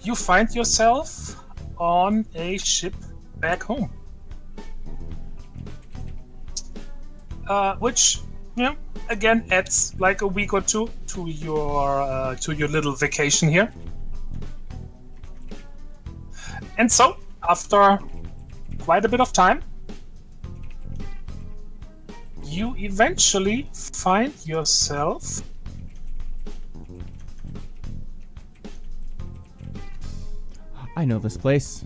you find yourself on a ship back home. Which, again adds like a week or two to your little vacation here. And so, after quite a bit of time, you eventually find yourself I know this place.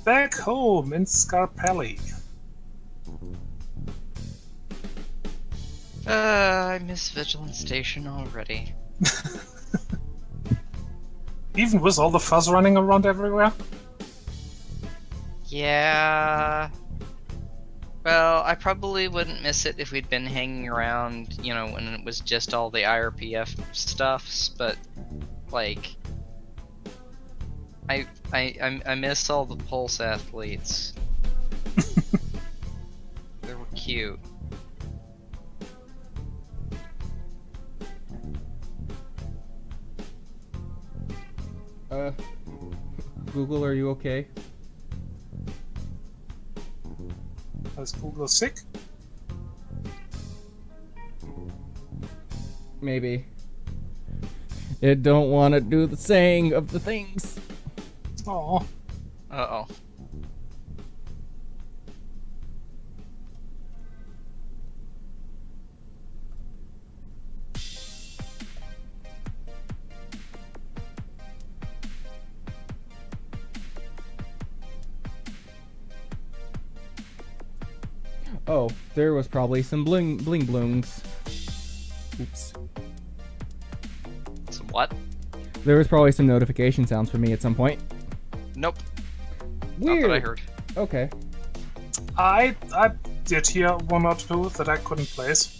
back home in Scarpelli. I miss Vigilance Station already. Even with all the fuzz running around everywhere? Yeah. Well, I probably wouldn't miss it if we'd been hanging around, when it was just all the IRPF stuffs, but like I miss all the Pulse athletes. They were cute. Google, are you okay? Is Google sick? Maybe. It don't want to do the saying of the things. Oh, Uh-oh. Oh, there was probably some bling blooms. Oops. Some what? There was probably some notification sounds for me at some point. Nope. Weird. Not that I heard. Okay. I did hear one or two that I couldn't place.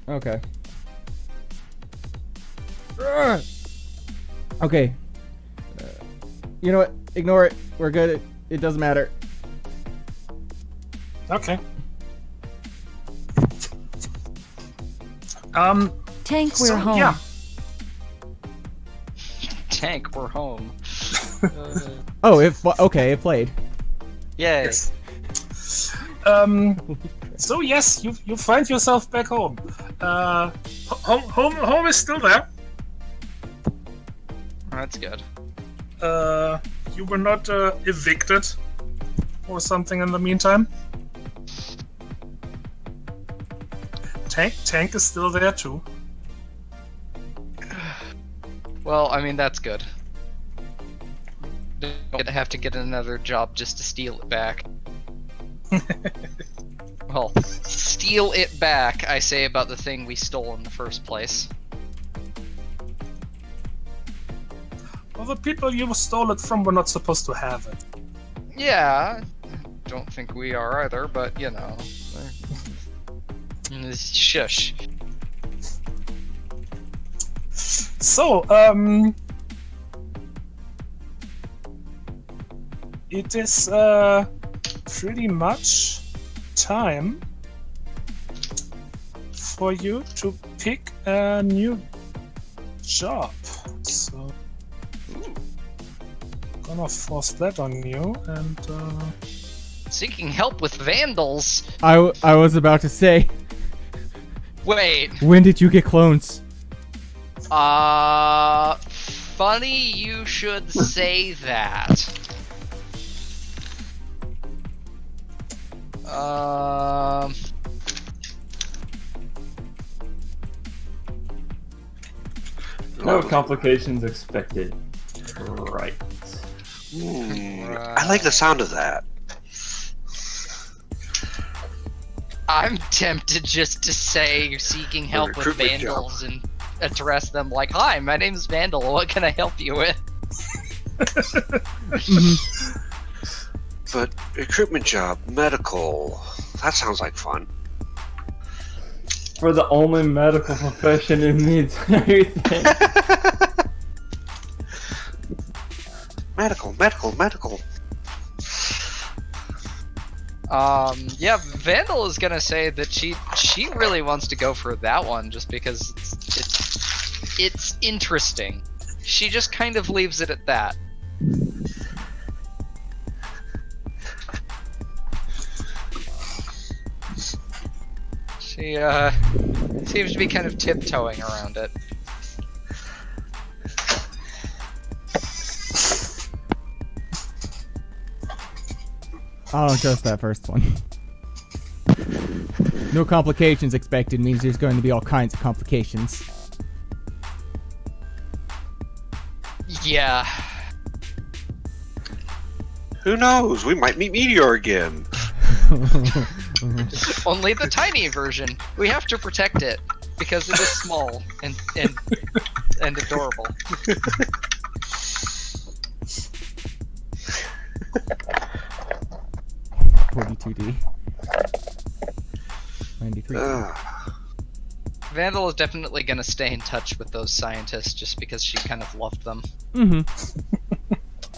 Okay. Ugh. Okay. You know what? Ignore it. We're good. It doesn't matter. Okay. Tank, we're So, home. yeah. Tank, we're home. Oh, okay, it played. Yay. Yes. So yes, you find yourself back home. Home is still there. That's good. You were not evicted or something in the meantime. Tank is still there too. Well, I mean, that's good. Don't have to get another job just to steal it back. Well, steal it back, I say about the thing we stole in the first place. Well, the people you stole it from were not supposed to have it. Yeah, don't think we are either, but you know. Shush. So, it is pretty much time for you to pick a new job. So, gonna force that on you, and Seeking help with vandals? I was about to say, Wait. when did you get clones? Funny you should say that. No complications expected. Right. I like the sound of that. I'm tempted just to say you're seeking help with recruitment vandals and address them like, "Hi, my name's Vandal. What can I help you with?" But recruitment job, medical. That sounds like fun. For the only medical profession in the entire thing. Medical. Yeah, Vandal is gonna say that she really wants to go for that one just because it's interesting. She just kind of leaves it at that. She seems to be kind of tiptoeing around it. I don't trust that first one. No complications expected means there's going to be all kinds of complications. Yeah. Who knows? We might meet Meteor again. Only the tiny version. We have to protect it because it is small and adorable. $42D. 93. Vandal is definitely gonna stay in touch with those scientists just because she kind of loved them. Mm-hmm.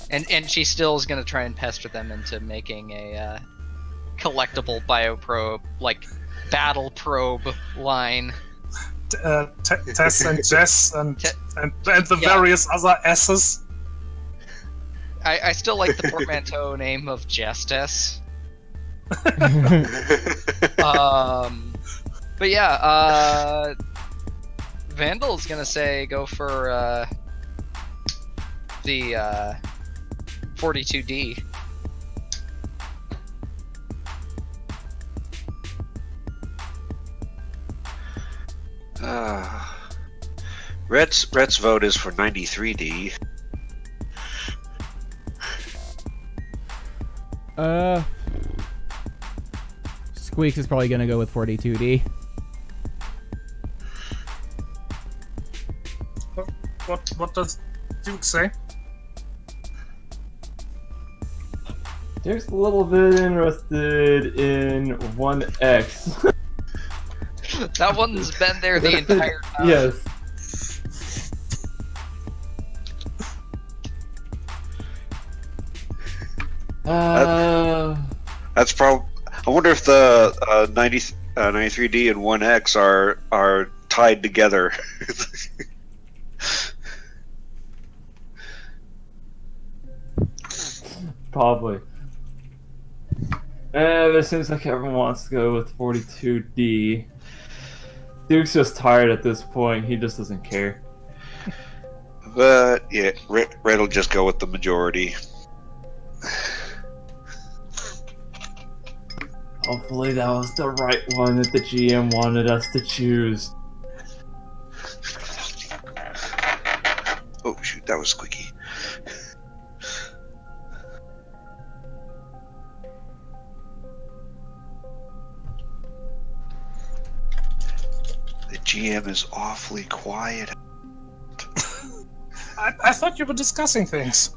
And she still is gonna try and pester them into making a collectible bioprobe, like battle probe line. Tess and Jess and the Yeah. various other S's. I still like the portmanteau name of Justice. But yeah, Vandal's gonna say go for the 42D. Rhett's vote is for 93D. Squeaks is probably gonna go with 42D. What does Duke say? Duke's a little bit interested in 1X. That one's been there the entire time. Yes. That's probably. I wonder if the 93D and 1X are tied together. Probably. It seems like everyone wants to go with 42D. Duke's just tired at this point. He just doesn't care. But yeah, Red will just go with the majority. Hopefully that was the right one that the GM wanted us to choose. Oh shoot, that was squeaky. The GM is awfully quiet. I thought you were discussing things.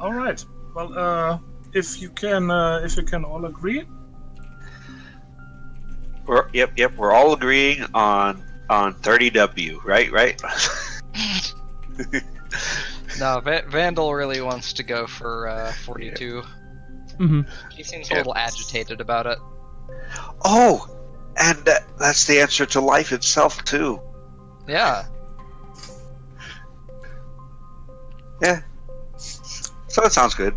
All right. Well, if you can all agree. Yep. We're all agreeing on 30W, right? No, Vandal really wants to go for 42. Mm-hmm. He seems a little agitated about it. Oh, and that's the answer to life itself too. Yeah. Yeah. So that sounds good.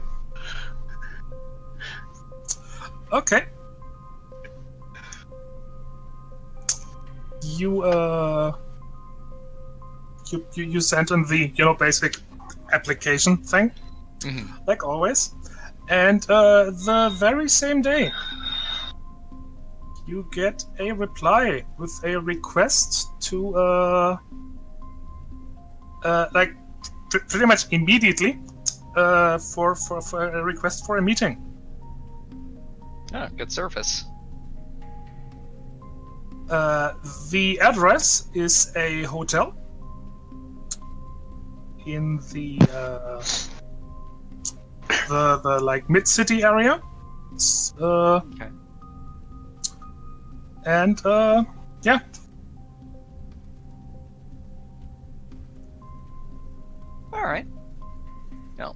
Okay. You sent in the basic application thing, like always, and the very same day you get a reply with a request to pretty much immediately for a request for a meeting. Oh, good service. The address is a hotel in the like mid-city area. Okay. And yeah. All right. Well,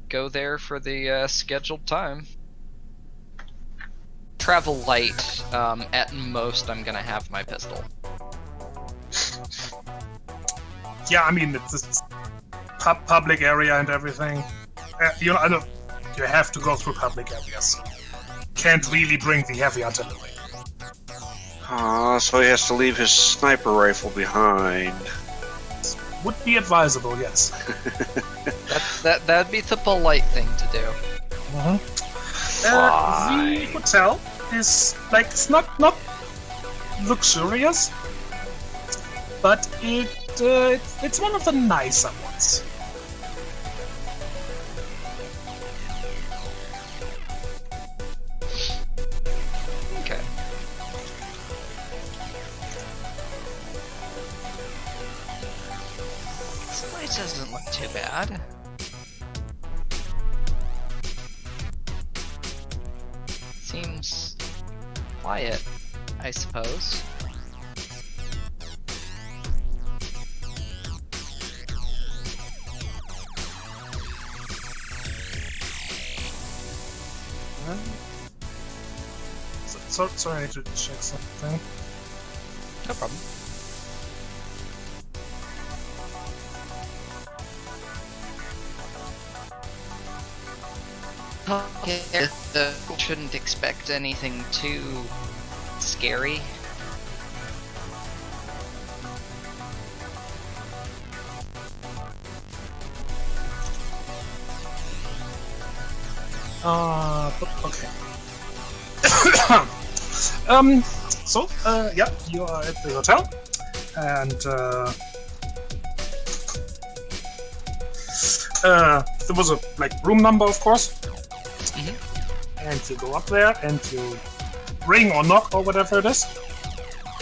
go there for the scheduled time. Travel light. At most, I'm gonna have my pistol. Yeah, I mean it's public area and everything. I know you have to go through public areas. Can't really bring the heavy artillery. So he has to leave his sniper rifle behind. Would be advisable, yes. That'd be the polite thing to do. The hotel is like it's not luxurious, but it's one of the nicer ones. Okay. This place doesn't look too bad. Seems quiet, I suppose. sorry, I need to check something. No problem. Okay, shouldn't expect anything too scary. Okay. Yeah, you are at the hotel, and there was a room number, of course. And you go up there, and you ring or knock or whatever it is.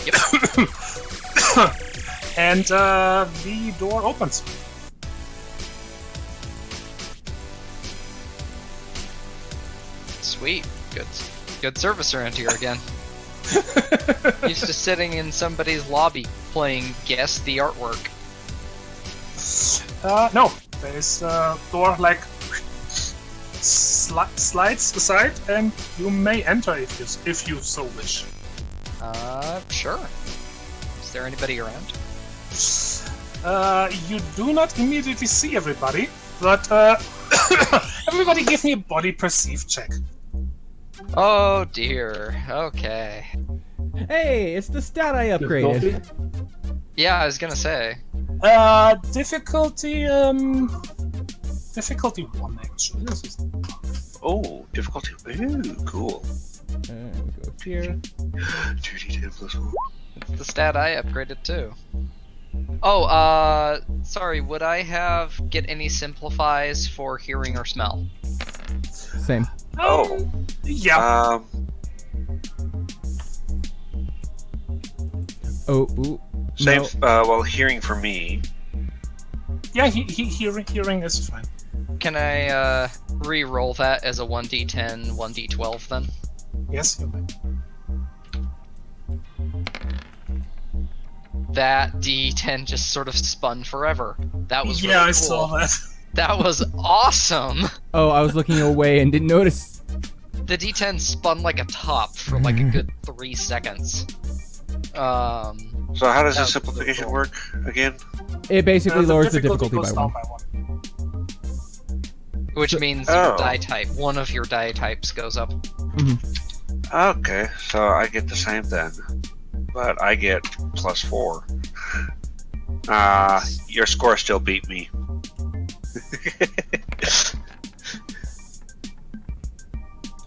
Yep. And the door opens. Sweet. Good service around here again. Used to sitting in somebody's lobby playing Guess the Artwork. No, there is a door slides aside, and you may enter if you so wish. Sure. Is there anybody around? You do not immediately see everybody, but everybody give me a body perceive check. Oh dear. Okay. Hey, it's the stat I upgraded. Yeah, I was gonna say. Difficulty 1 actually. This is... Oh, difficulty. Ooh, cool. And we go here. 2d10 plus 1. It's the stat I upgraded too. Oh, sorry, would I get any simplifies for hearing or smell? Same. Oh. Yeah. Ooh. Same. No. Well, hearing for me. Yeah, hearing is fine. Can I re-roll that as a 1d10, 1d12 then? Yes, you may. That d10 just sort of spun forever. That was Yeah, really cool. I saw that. That was awesome. Oh, I was looking away and didn't notice. The d10 spun like a top for like a good 3 seconds. So how does the That's simplification cool. work again? It basically lowers the difficulty goes by down one. by 1. Which means your die type, one of your die types goes up. Okay, so I get the same then, but I get +4. Your score still beat me.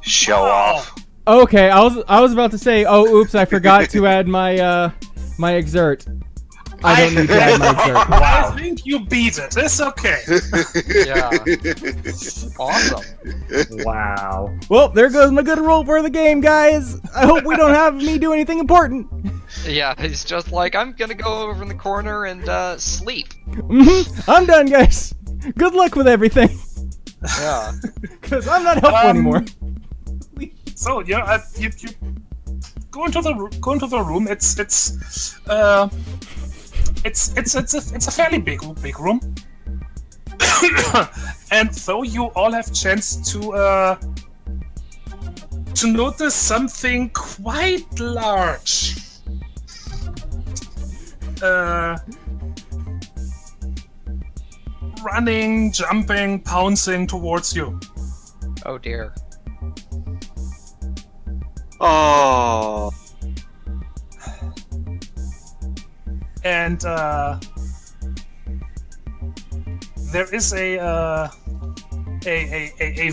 Show off. Okay, I was about to say, oh, oops, I forgot to add my my exert. I don't need to add my exert. I think you beat it. It's okay. Yeah. Awesome. Wow. Well, there goes my good roll for the game, guys. I hope we don't have me do anything important. Yeah, he's just like, I'm gonna go over in the corner and sleep. I'm done, guys. Good luck with everything, Yeah. because I'm not helpful anymore. So you go into the room. It's a fairly big room. And though you all have chance to notice something quite large, running, jumping, pouncing towards you. Oh dear. Oh. And there is a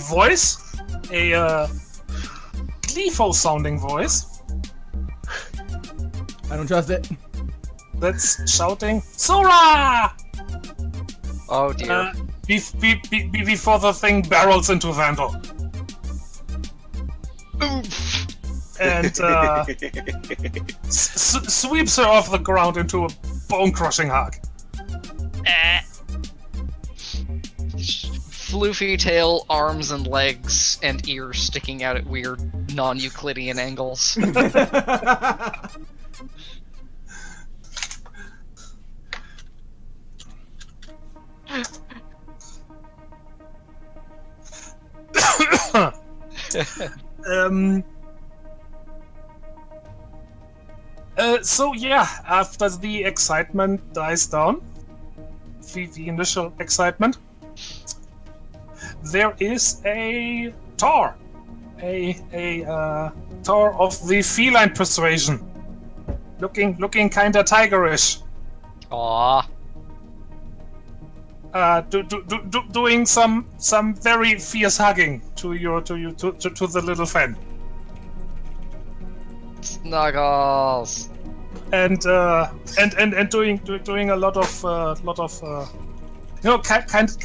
voice, a gleeful sounding voice I don't trust it. that's shouting "Sora!" Oh dear. Before the thing barrels into Vandal. And sweeps her off the ground into a bone-crushing hug. Floofy tail, arms and legs, and ears sticking out at weird non-Euclidean angles. So yeah, after the excitement dies down, the initial excitement, there is a Tor, a Tor of the feline persuasion, looking kinda tigerish, Aw. doing some very fierce hugging to the little friend. Snuggles. And doing a lot of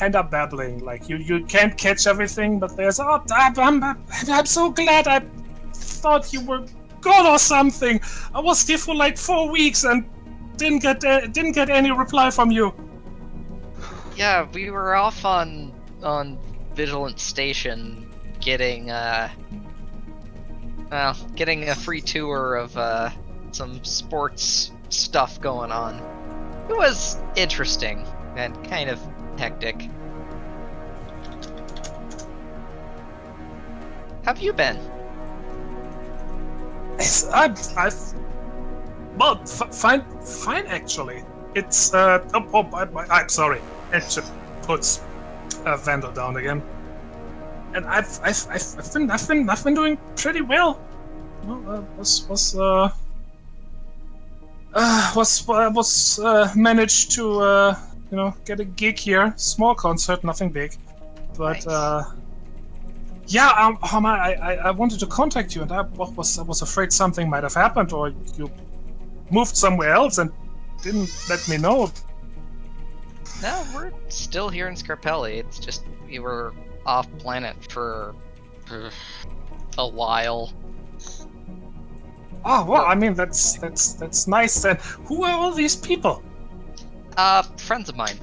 kind of babbling. Like you can't catch everything, but there's I'm so glad. I thought you were gone or something. I was here for like 4 weeks and didn't get any reply from you. Yeah, we were off on Vigilant Station getting getting a free tour of some sports stuff going on. It was interesting and kind of hectic. How have you been? Fine actually. It's I'm sorry. It just puts Vandal down again. And I've been doing pretty well. Well, was managed to get a gig here, small concert, nothing big, but Nice. yeah. I wanted to contact you, and I was afraid something might have happened, or you moved somewhere else and didn't let me know. No, we're still here in Scarpelli. It's just we were off planet for a while. Oh well, I mean that's nice. Then who are all these people? Friends of mine,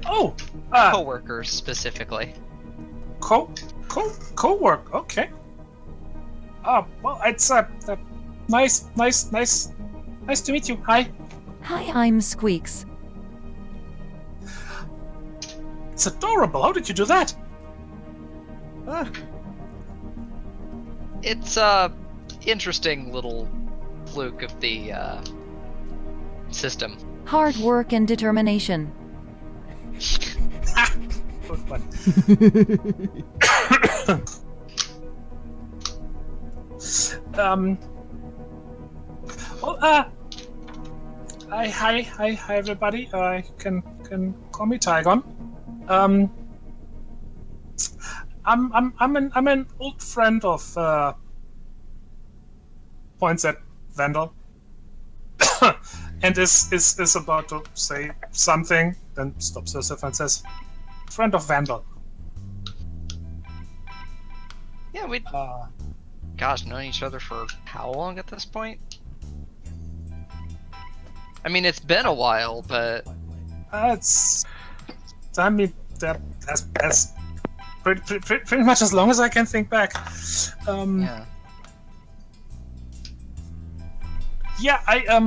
Oh, co-workers specifically. co-work. Okay. Well, it's nice to meet you. Hi. Hi, I'm Squeaks. It's adorable. How did you do that? It's a interesting little fluke of the system. Hard work and determination. Good one. Well, hi everybody. Can call me Tygon. I'm an old friend of points at Vandal, and is about to say something, then stops herself and says, "Friend of Vandal." Yeah, we'd gosh, known each other for how long at this point? I mean, it's been a while, but It's. I mean, that's pretty much as long as I can think back. yeah. Yeah, I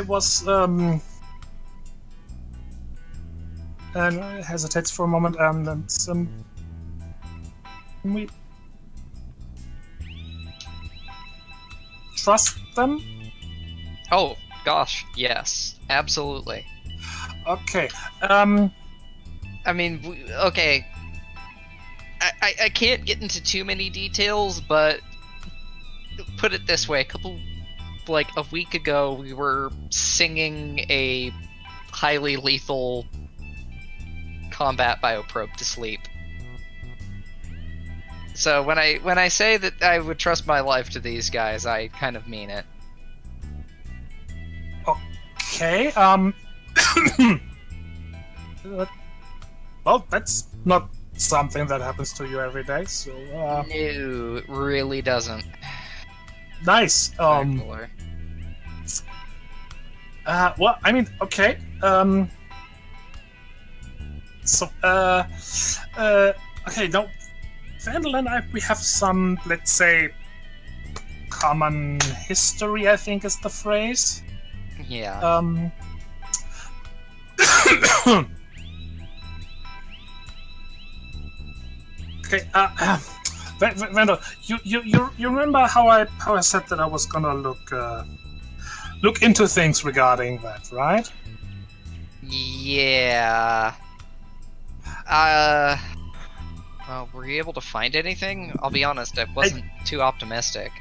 was and hesitates for a moment, and we trust them. Oh gosh, yes, absolutely. Okay. I mean, okay. I can't get into too many details, but put it this way: a week ago, we were singing a highly lethal combat bioprobe to sleep. So when I say that I would trust my life to these guys, I kind of mean it. Okay. Well, that's not something that happens to you every day. So No, it really doesn't. nice. Thankfully. Well, I mean, okay. So, okay, now, Vandal and I, we have some, let's say, common history, I think is the phrase. Yeah. Okay, Vendor, you remember how I said that I was gonna look into things regarding that, right? Yeah. Were you able to find anything? I'll be honest, I wasn't too optimistic.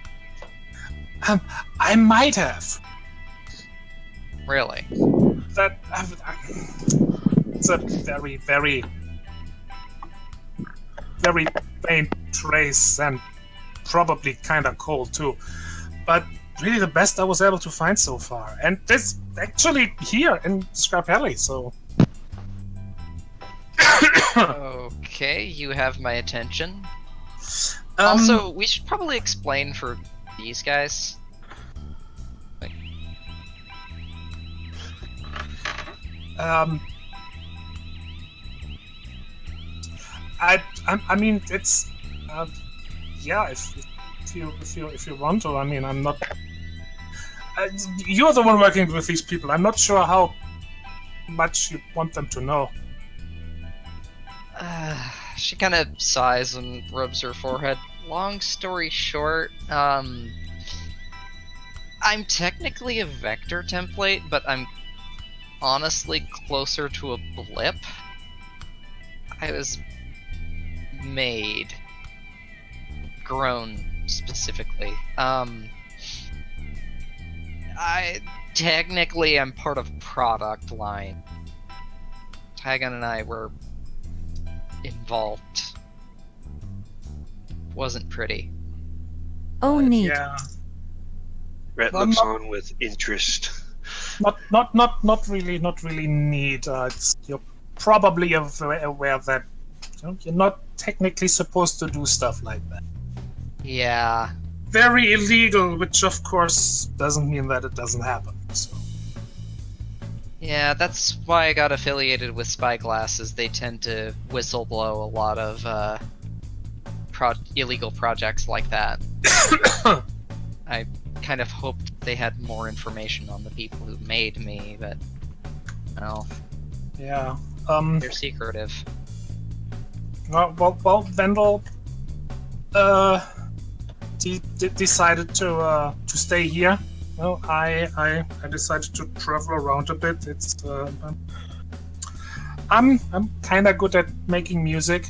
I might have. Really? That it's a very, very, very faint trace and probably kind of cold too. But really, the best I was able to find so far, and this actually here in Scrap Alley. So. Okay, you have my attention. Also, we should probably explain for these guys. Like, I mean, it's yeah. If you want to, I mean, I'm not. You're the one working with these people. I'm not sure how much you want them to know. she kind of sighs and rubs her forehead. Long story short, I'm technically a vector template, but I'm honestly closer to a blip. I was made, grown specifically. I technically am part of product line. Tagon and I were involved. Wasn't pretty. Oh, neat. Yeah. Rhett looks on with interest. Not really neat. You're probably aware that you're not technically supposed to do stuff like that. Yeah. Very illegal, which of course doesn't mean that it doesn't happen. So. Yeah, that's why I got affiliated with Spyglasses. They tend to whistleblow a lot of illegal projects like that. I kind of hoped they had more information on the people who made me, but no. Yeah. They're secretive. Well, Vendel decided to stay here. Well, I decided to travel around a bit. It's I'm kind of good at making music.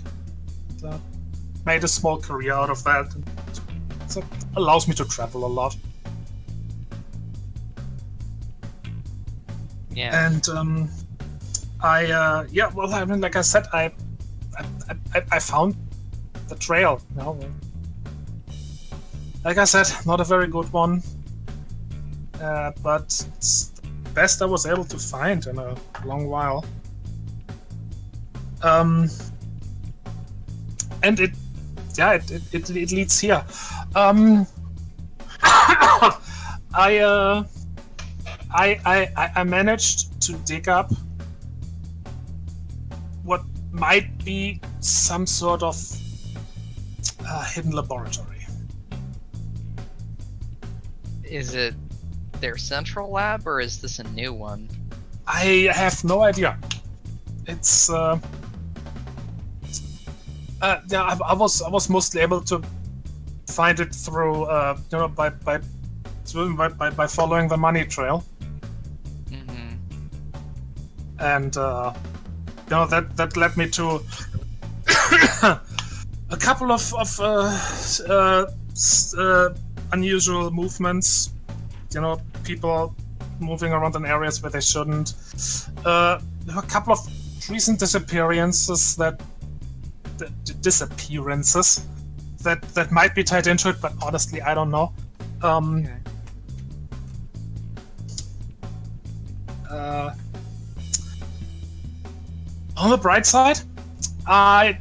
Made a small career out of that. It allows me to travel a lot. Yeah. And well, I mean, like I said, I found the trail. You know? Like I said, not a very good one, but it's the best I was able to find in a long while. And it leads here. I managed to dig up what might be some sort of hidden laboratory. Is it their central lab, or is this a new one? I have no idea. It's yeah, I was mostly able to find it through by following the money trail. Mm-hmm. And that led me to a couple of unusual movements. People moving around in areas where they shouldn't. There were a couple of recent disappearances that might be tied into it, but honestly, I don't know. Okay. On the bright side, I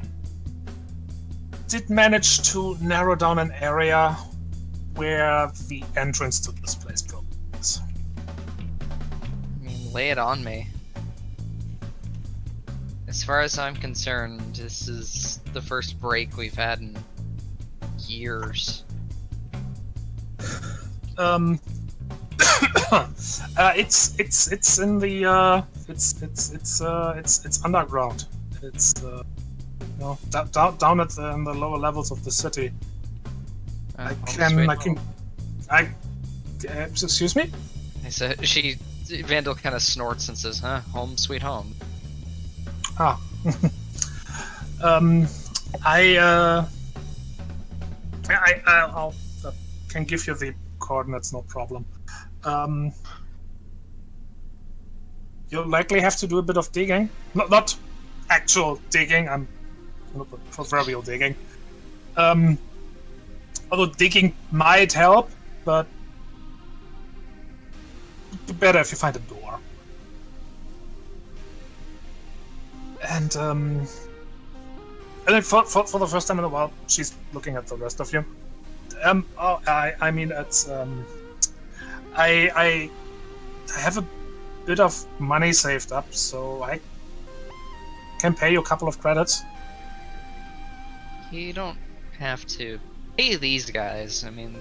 did manage to narrow down an area where the entrance to this place probably is. I mean, lay it on me. As far as I'm concerned, this is the first break we've had in years. It's in the it's underground. It's down at in the lower levels of the city. I can. Excuse me? I said Vandal kind of snorts and says, "Huh, home sweet home." Ah. I can give you the coordinates, no problem. You'll likely have to do a bit of digging. Not actual digging, I'm proverbial digging. Although digging might help, but it'd be better if you find a door. And then for the first time in a while, she's looking at the rest of you. I have a bit of money saved up, so I can pay you a couple of credits. You don't have to pay these guys. I mean,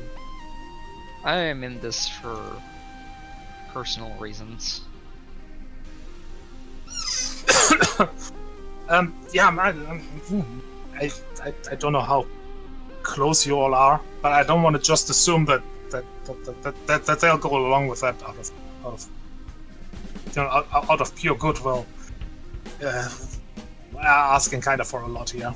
I am in this for personal reasons. Yeah, I don't know how close you all are, but I don't want to just assume that they'll go along with that out of pure goodwill. Asking kind of for a lot here.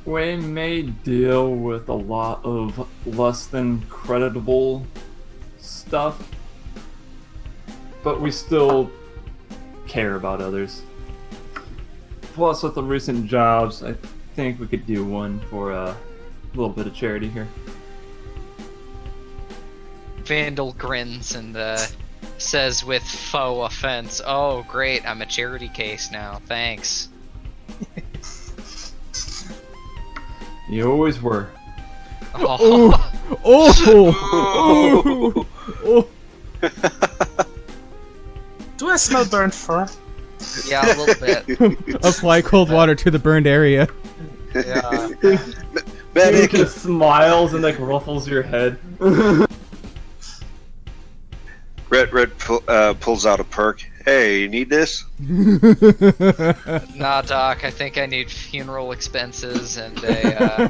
We may deal with a lot of less than creditable stuff, but we still care about others. Plus, with the recent jobs, I think we could do one for a little bit of charity here. Vandal grins and says with faux offense, "Oh, great, I'm a charity case now, thanks." You always were. Oh. Oh! Do I smell burnt fur? Yeah, a little bit. Apply cold water to the burned area. Yeah. He Medic! just smiles and like ruffles your head. Red pulls out a perk. Hey, you need this? Nah, Doc, I think I need funeral expenses and a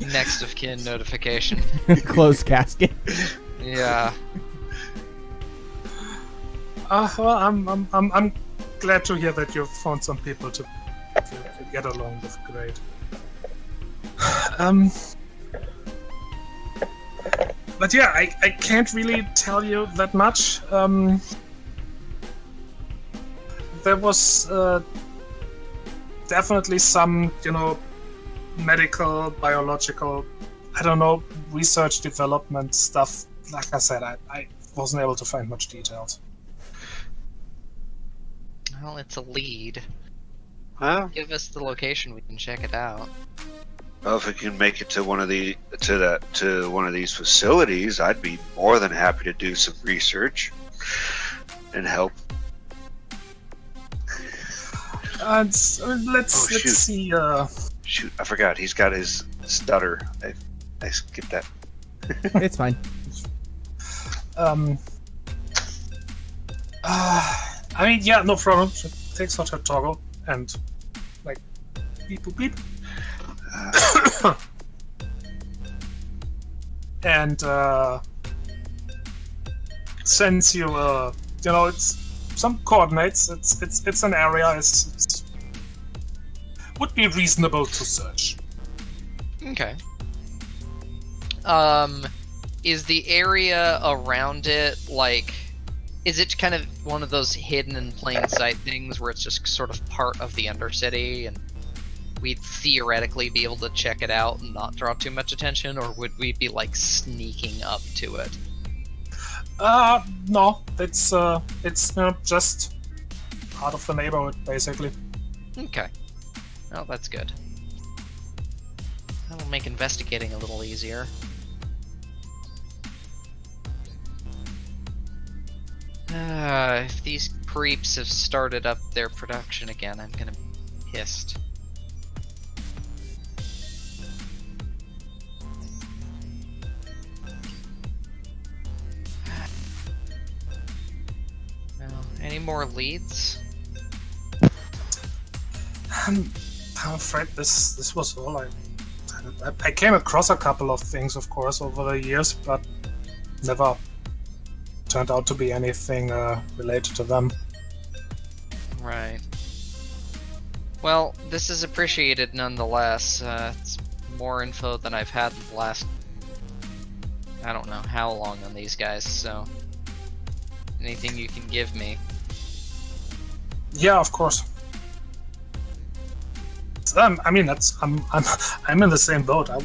next of kin notification. Closed casket. Yeah. Well, I'm glad to hear that you've found some people to get along with. Great. But yeah, I can't really tell you that much. There was definitely some, medical, biological, I don't know, research development stuff. Like I said, I wasn't able to find much details. Well, it's a lead. Well, Give us the location, we can check it out. if we can make it to one of these facilities, I'd be more than happy to do some research and help. Let's see. Shoot, I forgot. He's got his stutter. I skipped that. It's fine. I mean, yeah, no problem. She takes out her toggle and, beep boop beep. And sends you, it's some coordinates. It's an area. It's would be reasonable to search. Okay. Is the area around it, is it kind of one of those hidden in plain sight things where it's just sort of part of the Undercity and we'd theoretically be able to check it out and not draw too much attention, or would we be sneaking up to it? No, it's just part of the neighborhood, basically. Okay. Oh, that's good. That'll make investigating a little easier. If these creeps have started up their production again, I'm gonna be pissed. Well, any more leads? I'm afraid this was all. I came across a couple of things, of course, over the years, but never turned out to be anything related to them. Right. Well, this is appreciated nonetheless. It's more info than I've had in the last, I don't know how long on these guys, so anything you can give me. Yeah, of course. I mean, I'm in the same boat. I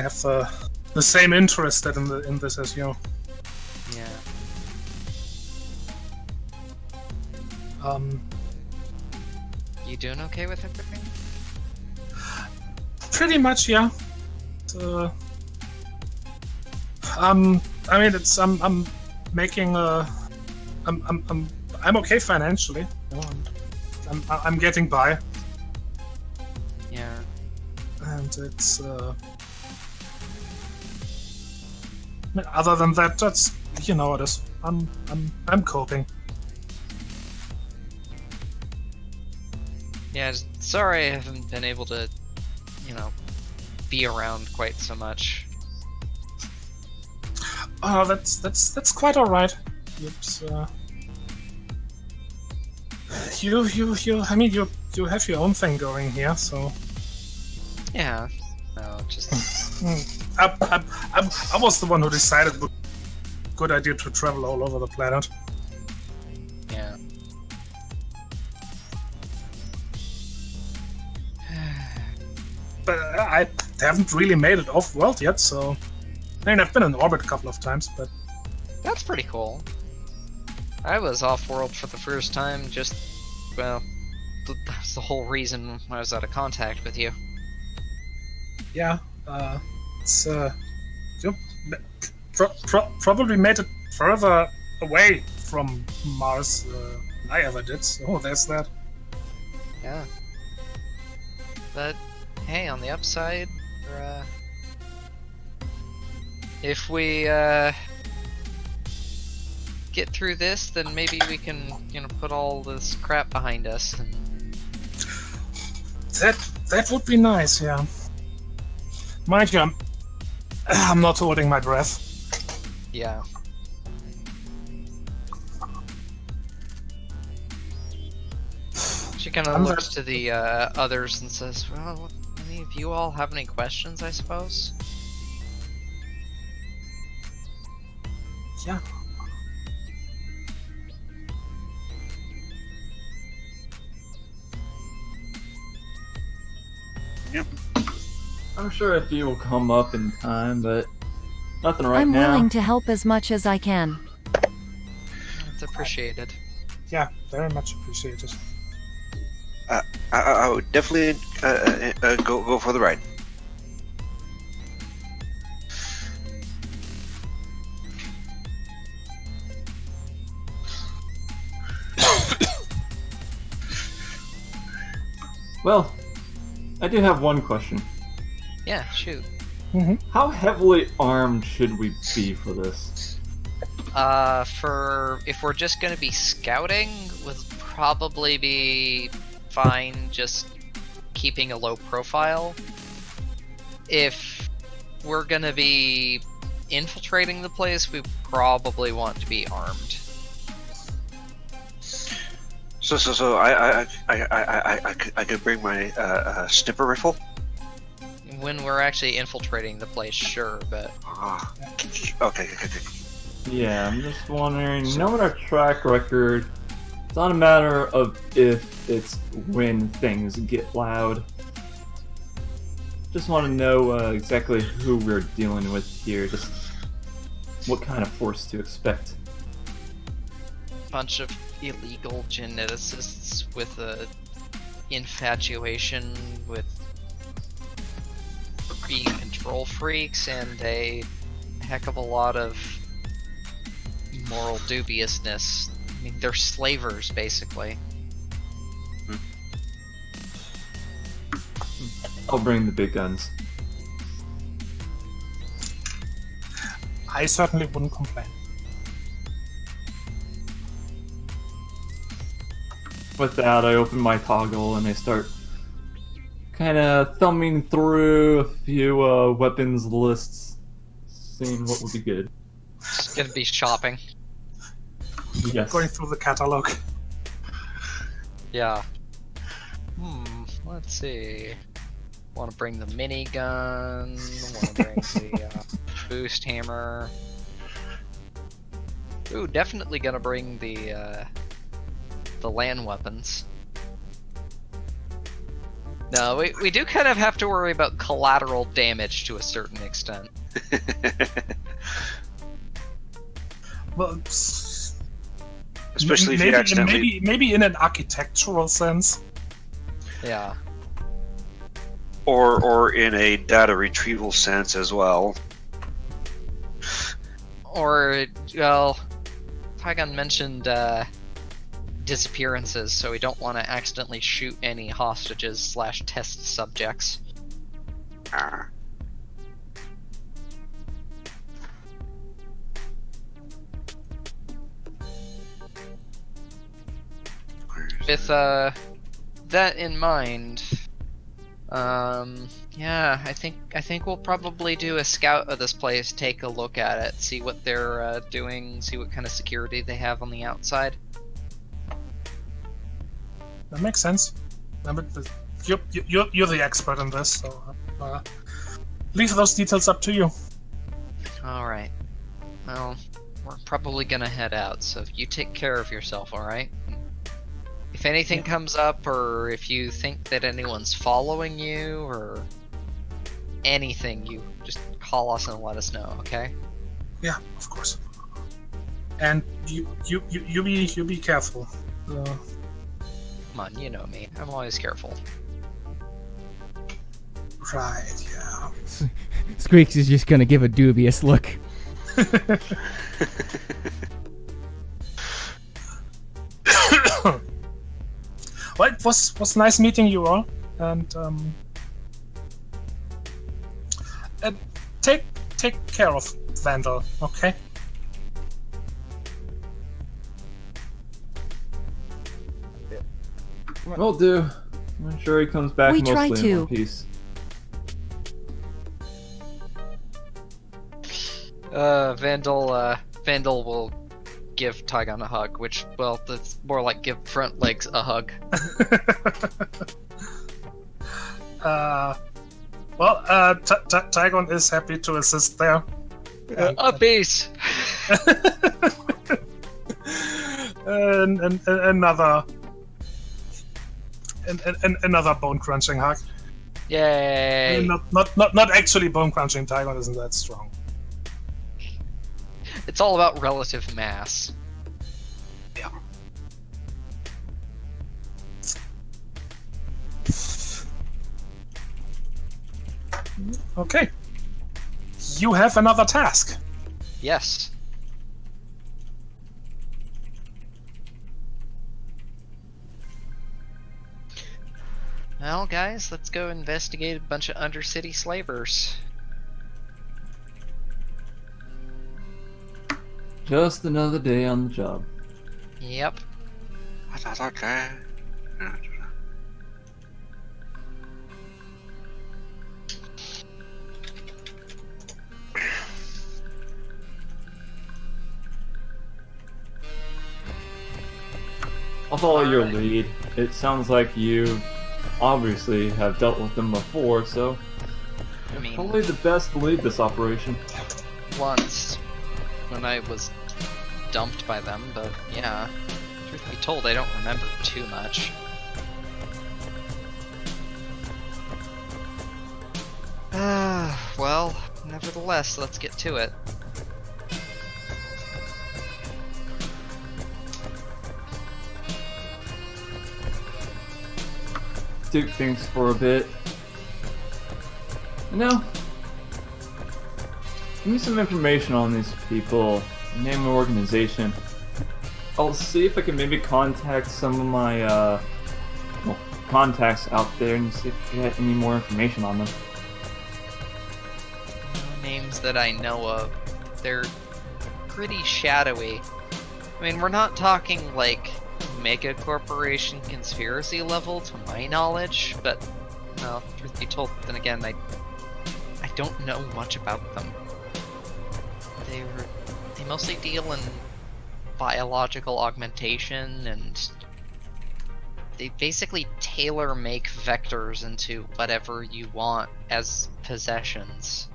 have the same interest in this as you. Yeah. You doing okay with everything? Pretty much, yeah. I mean, I'm making I'm okay financially. You know, I'm getting by, Yeah. and it's I mean, other than that, that's you know it is. I'm coping. Yeah, sorry I haven't been able to, be around quite so much. Oh, that's quite all right. It's, I mean, you have your own thing going here, so. Yeah. No, just I was the one who decided it would be a good idea to travel all over the planet. yeah. But I haven't really made it off-world yet, so. I mean, I've been in orbit a couple of times, but. That's pretty cool. I was off-world for the first time, that's the whole reason I was out of contact with you. Yeah, it's you probably made it further away from Mars than I ever did. So there's that. Yeah. But hey, on the upside, if we get through this, then maybe we can, put all this crap behind us. And That would be nice, yeah. Mind you, I'm not holding my breath. yeah. She kind of looks to the others and says, "Well, any of you all have any questions? I suppose." Yeah. I'm sure a few will come up in time, but nothing right I'm now. willing to help as much as I can. It's appreciated. Yeah, very much appreciated. I would definitely go for the ride. Well, I do have one question. Yeah, shoot. How heavily armed should we be for this? For if we're just gonna be scouting, would probably be fine just keeping a low profile. If we're gonna be infiltrating the place, we probably want to be armed. So I could bring my snipper rifle. When we're actually infiltrating the place, sure, but Ah, okay. Yeah, I'm just wondering, knowing our track record, it's not a matter of if, it's when things get loud. Just want to know exactly who we're dealing with here, just what kind of force to expect. bunch of illegal geneticists with a infatuation with being control freaks and a heck of a lot of moral dubiousness. I mean, they're slavers, basically. I'll bring the big guns. I certainly wouldn't complain. With that, I open my toggle and I start kind of thumbing through a few weapons lists, seeing what would be good. Just gonna be shopping. Yes. Going through the catalog. Yeah. Let's see. Want to bring the minigun. Want to bring the boost hammer. Ooh, definitely gonna bring the land weapons. No, we do kind of have to worry about collateral damage to a certain extent. Well, Especially if you accidentally. maybe in an architectural sense. Yeah. Or in a data retrieval sense as well. Or, well, Tygon mentioned disappearances, so we don't want to accidentally shoot any hostages / test subjects. Ah. With that in mind, yeah, I think we'll probably do a scout of this place, take a look at it, see what they're doing, see what kind of security they have on the outside. That makes sense. You're the expert in this, so leave those details up to you. All right. Well, we're probably gonna head out, so you take care of yourself, all right? If anything comes up, or if you think that anyone's following you, or anything, you just call us and let us know, okay? Yeah, of course. And you be careful. Come on, you know me. I'm always careful. Right, yeah. Squeaks is just gonna give a dubious look. Well, it was nice meeting you all, and take care of Vandal, okay? Will do. I'm sure he comes back We try mostly in to. one piece. Vandal will give Tygon a hug, which, well, that's more like give front legs a hug. Tygon is happy to assist there. A base! and another bone crunching hug. Yay! Not actually bone crunching. Tygon isn't that strong. It's all about relative mass. Yeah. Okay. You have another task. Yes. Well, guys, let's go investigate a bunch of undercity slavers. Just another day on the job. Yep. Another day. I'll follow your lead. It sounds like you obviously have dealt with them before, so I mean, probably the best to lead this operation. once when I was dumped by them, but yeah, truth be told, I don't remember too much. Well, nevertheless, let's get to it. Duke thinks for a bit. You know, give me some information on these people, name and organization. I'll see if I can maybe contact some of my contacts out there and see if I get any more information on them. Names that I know of, they're pretty shadowy. I mean, we're not talking like mega corporation conspiracy level to my knowledge, but Well, truth be told, then again, I don't know much about them. They mostly deal in biological augmentation, and they basically tailor-make vectors into whatever you want as possessions.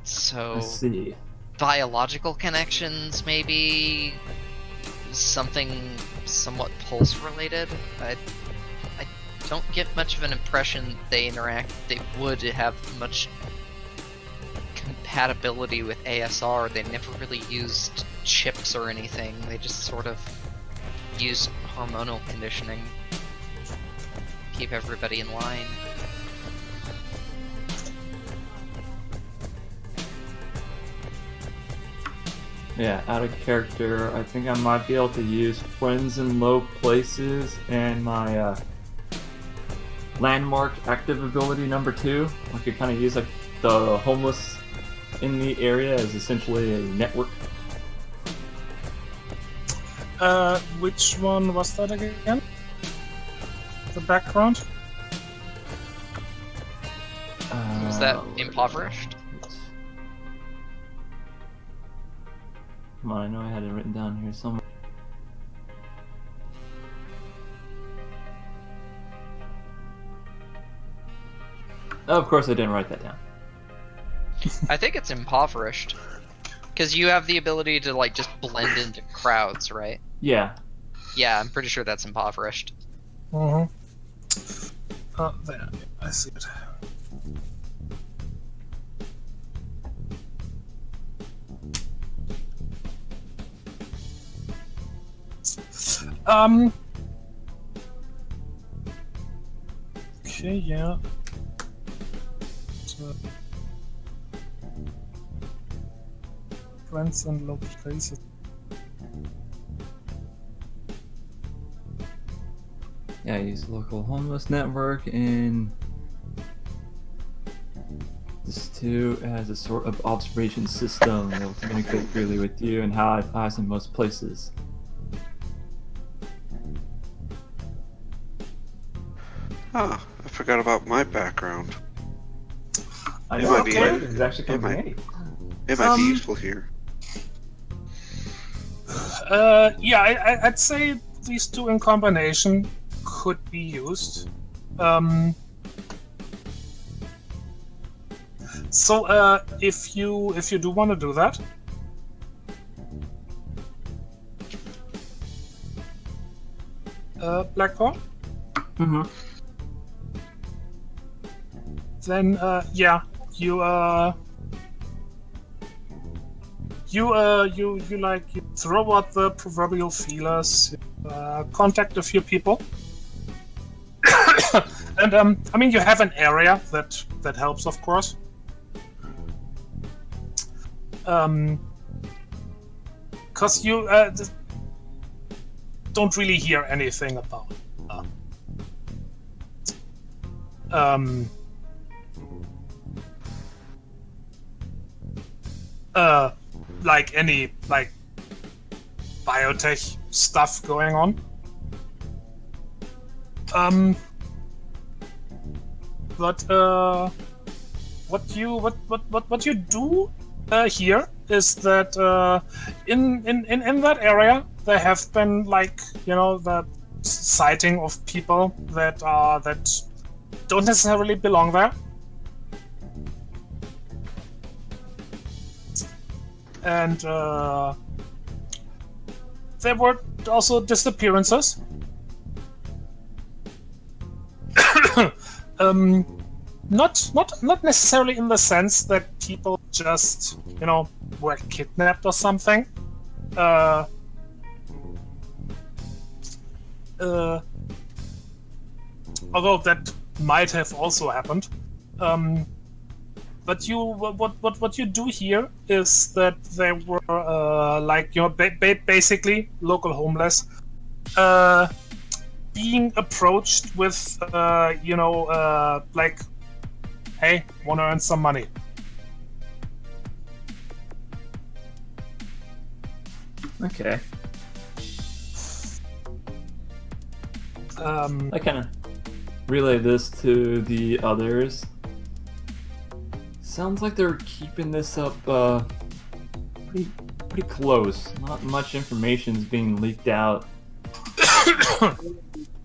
So, I see. biological connections, maybe something somewhat pulse-related. I don't get much of an impression they would have much compatibility with ASR. They never really used chips or anything. They just sort of used hormonal conditioning. Keep everybody in line. Yeah, out of character, I think I might be able to use friends in low places and my landmark active ability number 2. I could kind of use like the homeless in the area as essentially a network. Which one was that again? The background? Was that impoverished? Come on, I know I had it written down here somewhere. Oh, of course I didn't write that down. I think it's impoverished. Because you have the ability to, like, just blend into crowds, right? Yeah. Yeah, I'm pretty sure that's impoverished. Mm-hmm. Oh, there. I see it. Okay, yeah. So, friends and low places. Yeah, I use local homeless network and this too as a sort of observation system that will communicate freely with you and how it flies in most places. Oh, I forgot about my background. I It know, might be- it's actually kind of might- handy. It might be useful here. Yeah, I'd say these two in combination could be used. So, if you do want to do that, Blackpool, Mm-hmm. then yeah, you throw out the proverbial feelers, contact a few people, and I mean you have an area that helps, of course. Because you don't really hear anything about like any like biotech stuff going on. But what you do here is that in that area there have been, like, you know, the sighting of people that don't necessarily belong there. And there were also disappearances. Not necessarily in the sense that people just, you know, were kidnapped or something. Although that might have also happened. But what you do here is that there were like, you know, basically local homeless being approached with you know, like, hey, wanna earn some money? Okay. I kind of relay this to the others. Sounds like they're keeping this up pretty close. Not much information is being leaked out.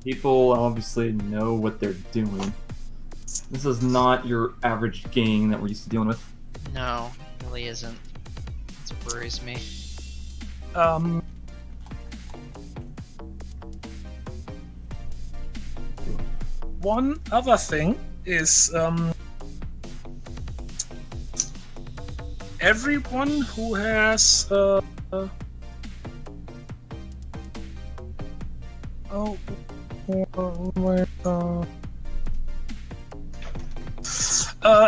People obviously know what they're doing. This is not your average gang that we're used to dealing with. No, it really isn't. It worries me. One other thing is everyone who has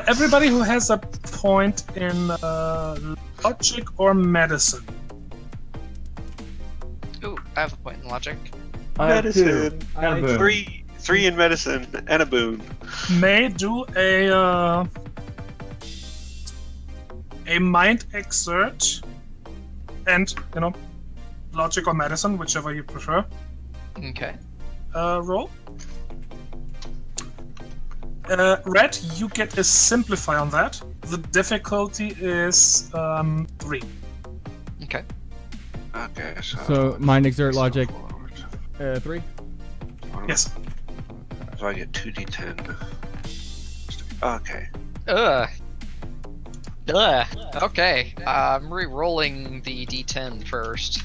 everybody who has a point in logic or medicine. Ooh, I have a point in logic. I have two. Medicine. And a boon. Three in medicine and a boon. May do a mind exert, and logic or medicine, whichever you prefer. Okay. Roll. Red, you get a simplify on that. The difficulty is 3. Okay. Okay, So mind exert logic 3. Yes. So I get 2d10. Okay. Ugh. Okay. I'm re-rolling the d10 first.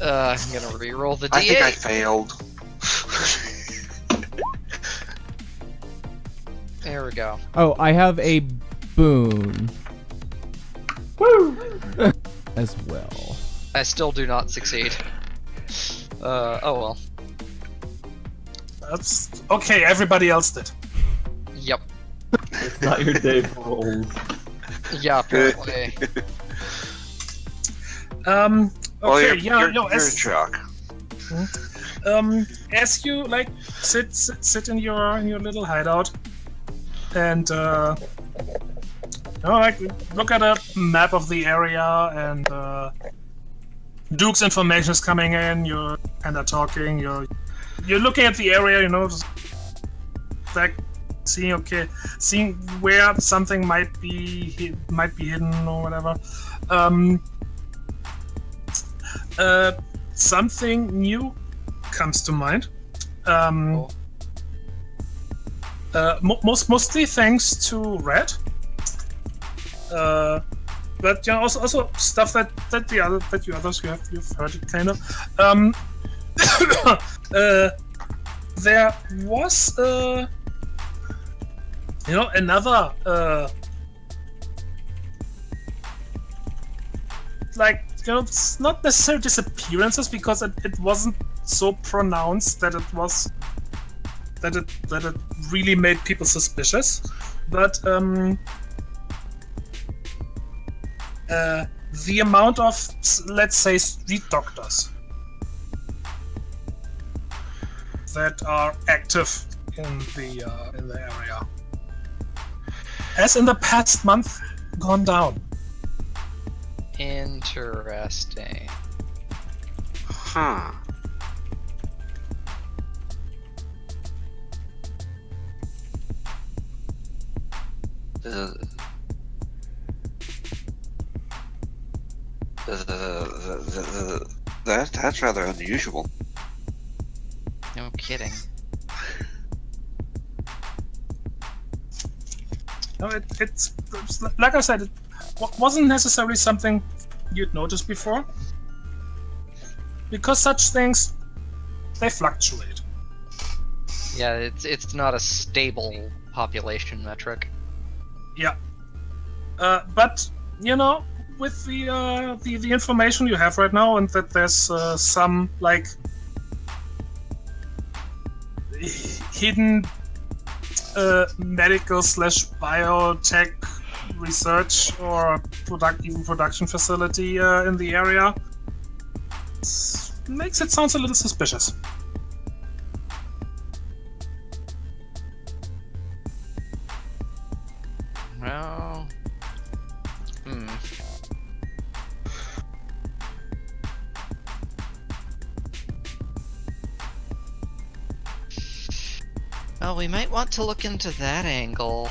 I'm gonna re-roll the d8. I think I failed. There we go. Oh, I have a boon. Woo! As well. I still do not succeed. Oh well. That's okay. Everybody else did. Yep. It's not your day for rolls. Yeah, apparently. Well, Okay. you're in As shock. as you sit in your little hideout, and look at a map of the area, and Duke's information is coming in. You're kind of talking. You're looking at the area. Just like seeing where something might be hidden or whatever. Something new comes to mind. Mostly thanks to Red. But also stuff that you others you've heard it kind of. There was another it's not necessarily disappearances, because it wasn't so pronounced that it really made people suspicious, but the amount of, let's say, street doctors that are active in the area has in the past month gone down. Interesting. Huh. That's rather unusual. No kidding. No, it's like I said, it wasn't necessarily something you'd noticed before, because such things, they fluctuate. Yeah, it's not a stable population metric. Yeah, but with the information you have right now, and that there's some hidden medical / biotech research or production facility in the area, makes it sound a little suspicious. Well, Well, we might want to look into that angle.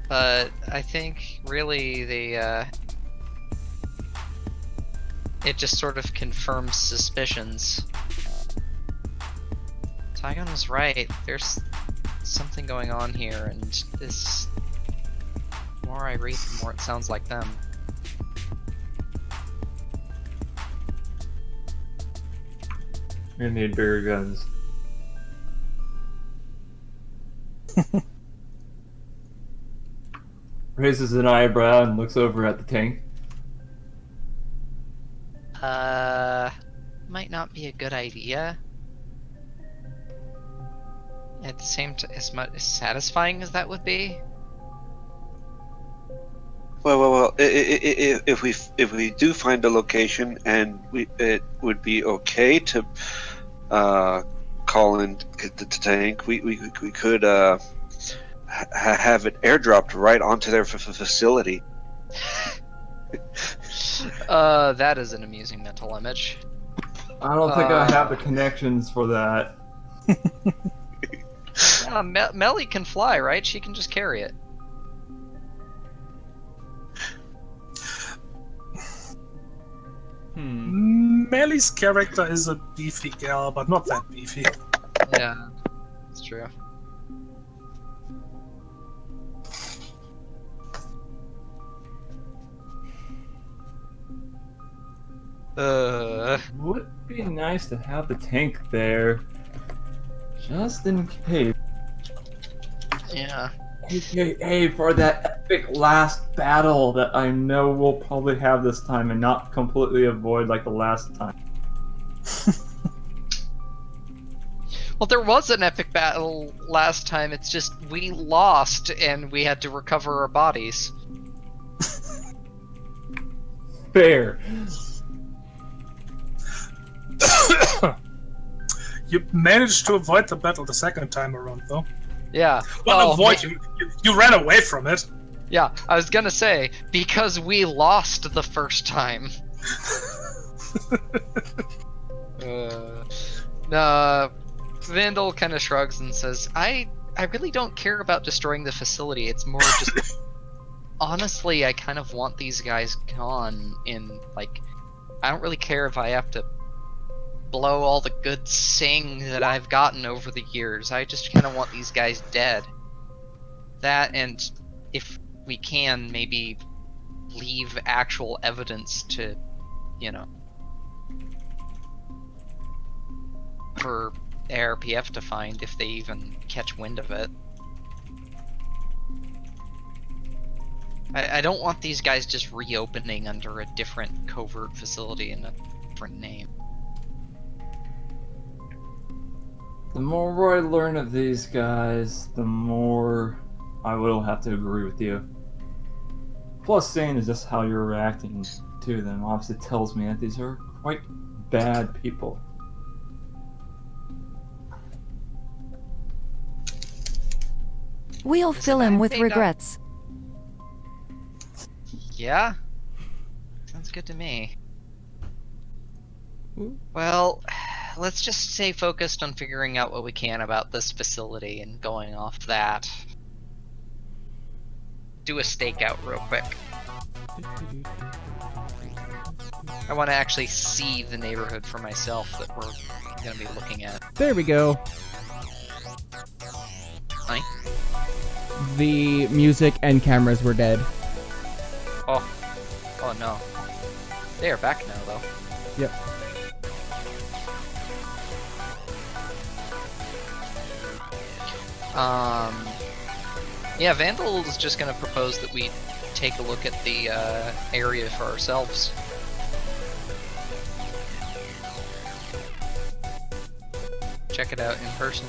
But I think really it just sort of confirms suspicions. Tygon was right. There's something going on here, and this. The more I read, the more it sounds like them. You're gonna need bigger guns. Raises an eyebrow and looks over at the tank. Might not be a good idea. At the same time, as satisfying as that would be. Well. If we do find a location and it would be okay to call in the tank, we could have it airdropped right onto their facility. That is an amusing mental image. I don't think I have the connections for that. Melly can fly, right? She can just carry it. Melly's character is a beefy gal, but not that beefy. Yeah, it's true. Would be nice to have the tank there, just in case. Yeah. AKA for that epic last battle that I know we'll probably have this time and not completely avoid like the last time. Well, there was an epic battle last time, it's just we lost and we had to recover our bodies. Fair. You managed to avoid the battle the second time around, though. Yeah. Well, avoid you ran away from it. Yeah, I was gonna say, because we lost the first time. Vandal kind of shrugs and says, I really don't care about destroying the facility. It's more just... honestly, I kind of want these guys gone in, like... I don't really care if I have to blow all the good sing that I've gotten over the years. I just kind of want these guys dead. That, and if we can, maybe leave actual evidence to, you know, for ARPF to find if they even catch wind of it. I don't want these guys just reopening under a different covert facility and a different name. The more I learn of these guys, the more I will have to agree with you. Plus, seeing is just how you're reacting to them obviously tells me that these are quite bad people. We'll fill him with regrets. Yeah? Sounds good to me. Well, let's just stay focused on figuring out what we can about this facility and going off that. Do a stakeout real quick. I want to actually see the neighborhood for myself that we're going to be looking at. There we go. Hi. The music and cameras were dead. Oh no. They are back now, though. Yep. Yeah, Vandal is just gonna propose that we take a look at the area for ourselves. Check it out in person.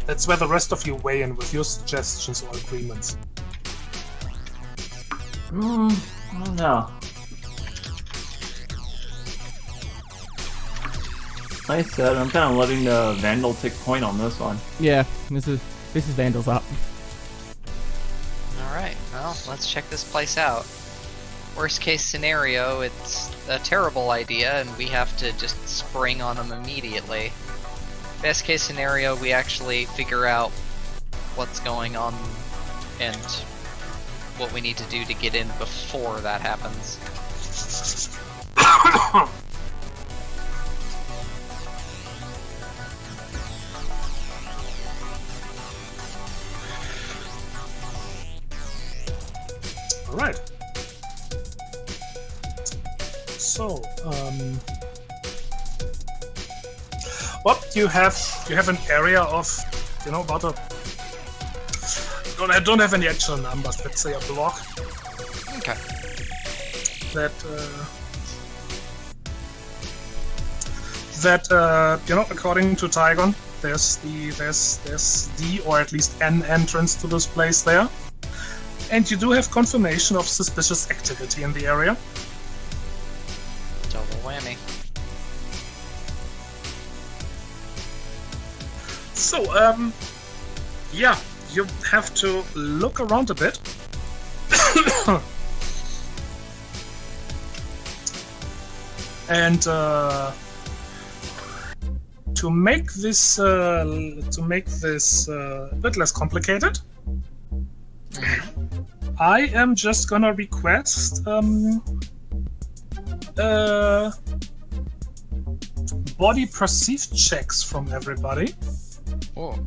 That's where the rest of you weigh in with your suggestions or agreements. I don't know. Like I said, I'm kind of letting Vandal take point on this one. Yeah, this is Vandal's up. Alright, well, let's check this place out. Worst case scenario, it's a terrible idea and we have to just spring on them immediately. Best case scenario, we actually figure out what's going on and what we need to do to get in before that happens. All right. So, well, you have an area of, about a. I don't have any actual numbers. Let's say a block Okay. that according to Tygon, there's the or at least an entrance to this place there, and you do have confirmation of suspicious activity in the area. Double whammy. So, yeah, you have to look around a bit. And to make this a bit less complicated, I am just gonna request body perceived checks from everybody. Oh.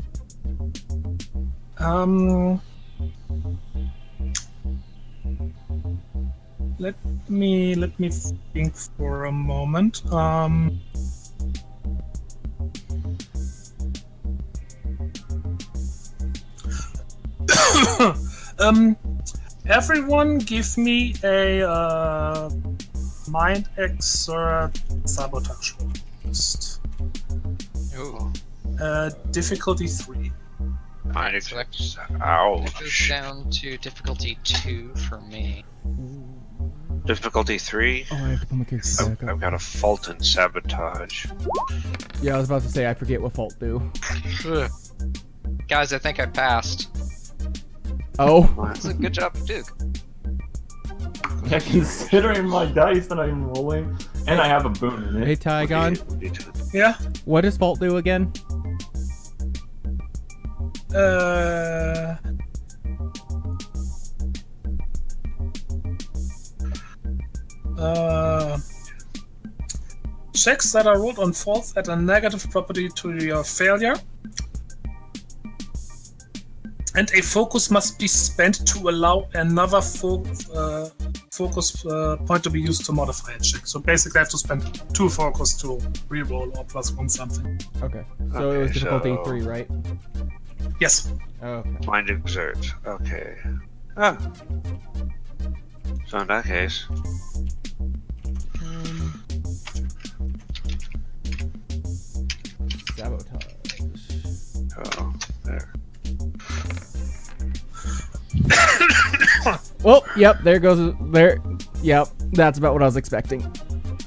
Let me think for a moment. Everyone give me a mind exert sabotage roll. Just, Ooh. difficulty 3. Mine So that is. goes Ouch. down to difficulty 2 for me. Difficulty 3. Oh, I have to put my character back up. I've got a fault in sabotage. Yeah, I was about to say I forget what fault do. Ugh. Guys, I think I passed. Oh, That's a good job, Duke. Yeah, considering my dice that I'm rolling, and I have a boon in hey it. Tygon, Yeah. what does fault do again? Checks that are rolled on faults add a negative property to your failure. And a focus must be spent to allow another focus point to be used to modify a check. So basically I have to spend 2 focus to reroll or +1 something. Okay, so it was Okay, difficulty so- 3, right? Yes. Okay. Mind exert. Okay. Ah. So in that case, Sabotage. oh, there. Well, yep, there goes there. Yep, that's about what I was expecting.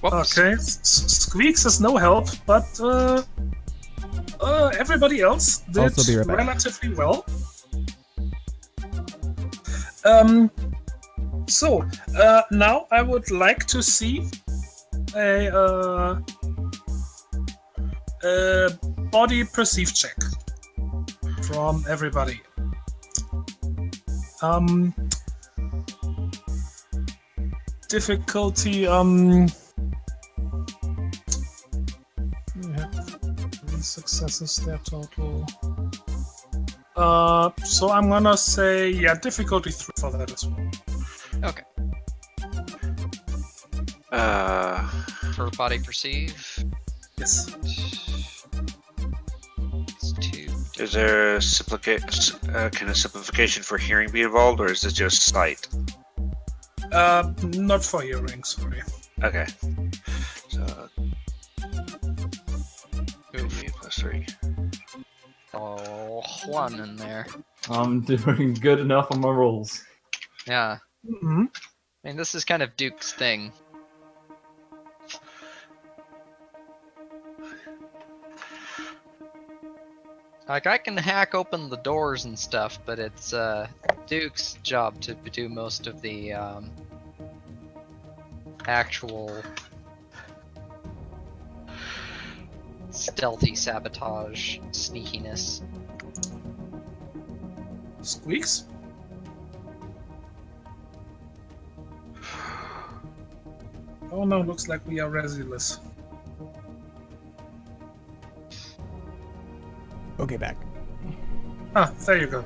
Whoops. Okay. Squeaks is no help, but everybody else did Also be right back. relatively well. So now I would like to see a body perceive check from everybody. Difficulty, we have 3 successes there total. So I'm gonna say, yeah, difficulty 3 for that as well. Okay. For body perceive, Yes. it's 2. Is there can a simplification for hearing be involved, or is it just sight? Not for hearing, sorry. Okay. So Oof. 3. Oh, 1 in there. I'm doing good enough on my rolls. Yeah. Mm-hmm. I mean, this is kind of Duke's thing. Like, I can hack open the doors and stuff, but it's Duke's job to do most of the actual stealthy sabotage sneakiness. Squeaks? Oh no, looks like we are resiless. Okay, back. Ah, there you go.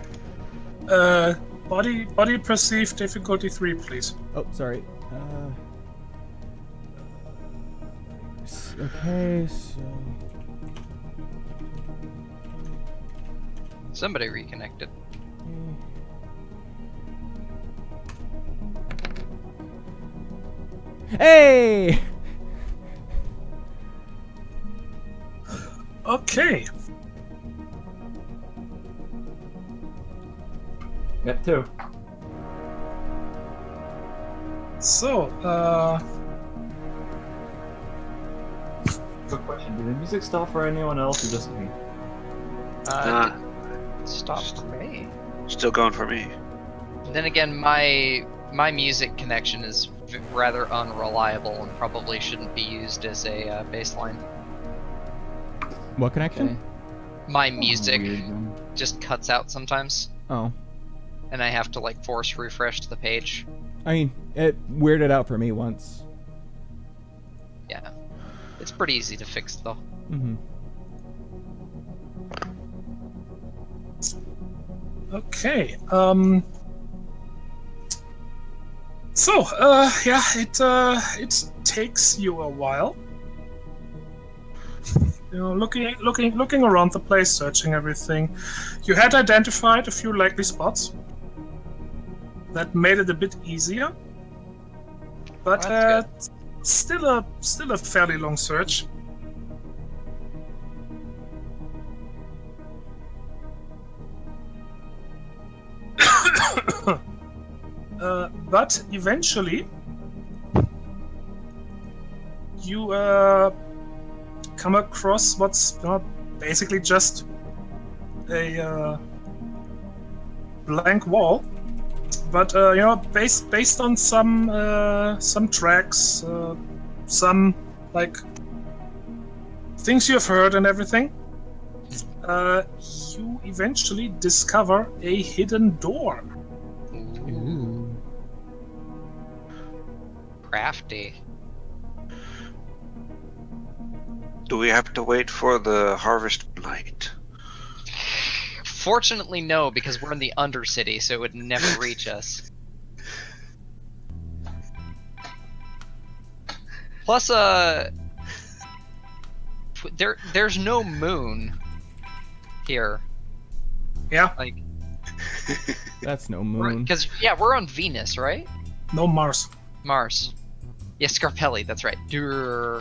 Body perceived difficulty 3, please. Oh, sorry. Okay, so... Somebody reconnected. Hey! Okay. Yep, 2. So, Quick question: did the music stop for anyone else or just me? Stop for me. Still going for me. Then again, my music connection is rather unreliable and probably shouldn't be used as a baseline. What connection? My music Weird, then. just cuts out sometimes, Oh. and I have to like force refresh the page. I mean, it weirded out for me once. Yeah, it's pretty easy to fix though. Mm-hmm. okay. So, yeah, it takes you a while. You know, looking around the place, searching everything. You had identified a few likely spots. That made it a bit easier, but That's still a fairly long search. But eventually, you come across what's basically just a blank wall. But you know, based on some tracks, some like things you have heard and everything, you eventually discover a hidden door. Ooh. Crafty. Do we have to wait for the harvest light? Fortunately, no, because we're in the Undercity, so it would never reach us. Plus, there's no moon here. Yeah, Like, That's no moon. because yeah, we're on Venus, right? no Mars. Mars. Yeah, Scarpelli. That's right. Durr.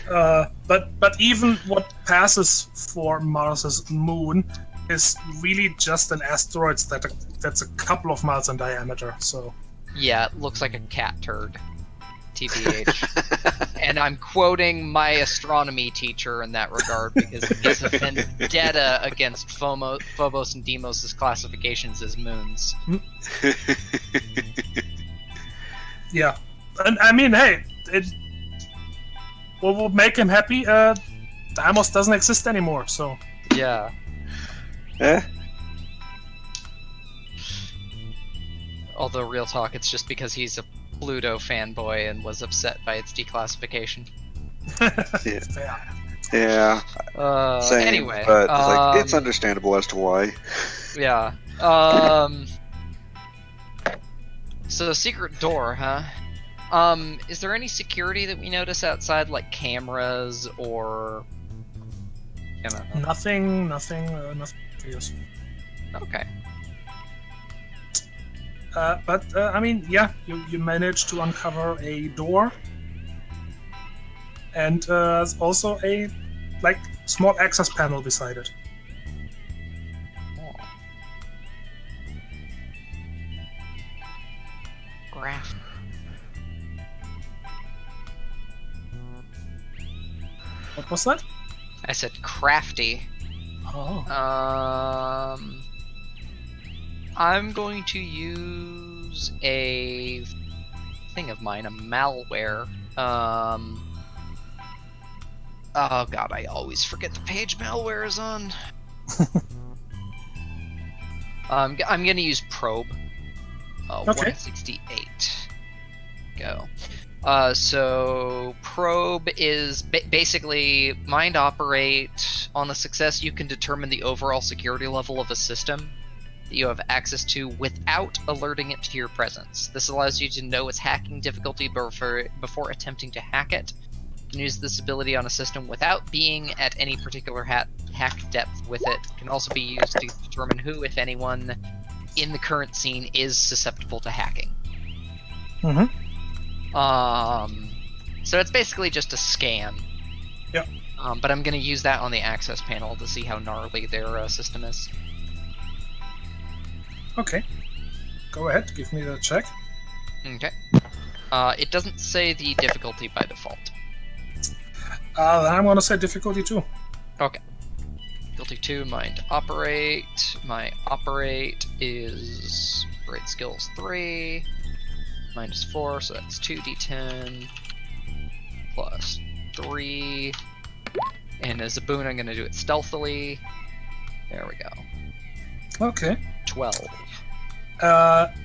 But even what passes for Mars's moon is really just an asteroid that's a couple of miles in diameter. So Yeah, it looks like a cat turd. TBH. And I'm quoting my astronomy teacher in that regard because he's a vendetta against Phobos and Deimos' classifications as moons. yeah, and I mean, hey, what will make him happy? Deimos doesn't exist anymore. So Yeah. Eh? Although, real talk, it's just because he's a Pluto fanboy and was upset by its declassification. Yeah, same. Anyway, but like, it's understandable as to why. yeah. So secret door, huh? Is there any security that we notice outside, like cameras or, you know? nothing. Yes. Okay. But I mean, yeah, you managed to uncover a door, and also a like small access panel beside it. Graph. What was that? I said crafty. Oh. I'm going to use a thing of mine, a malware. Oh god, I always forget the page malware is on. I'm gonna use probe. Okay. 168. Go. So probe is basically mind operate. On a success, you can determine the overall security level of a system that you have access to without alerting it to your presence. This allows you to know its hacking difficulty before attempting to hack it. You can use this ability on a system without being at any particular hack depth with it. It can also be used to determine who, if anyone, in the current scene is susceptible to hacking. Mm-hmm. So it's basically just a scan. Yep. But I'm going to use that on the access panel to see how gnarly their system is. Okay. Go ahead, give me the check. Okay. It doesn't say the difficulty by default. Then I'm gonna say difficulty 2. Okay. Difficulty 2, mind operate. My operate is great skills 3. -4, so that's 2d10. Plus 3. And as a boon, I'm gonna do it stealthily. There we go. Okay. 12.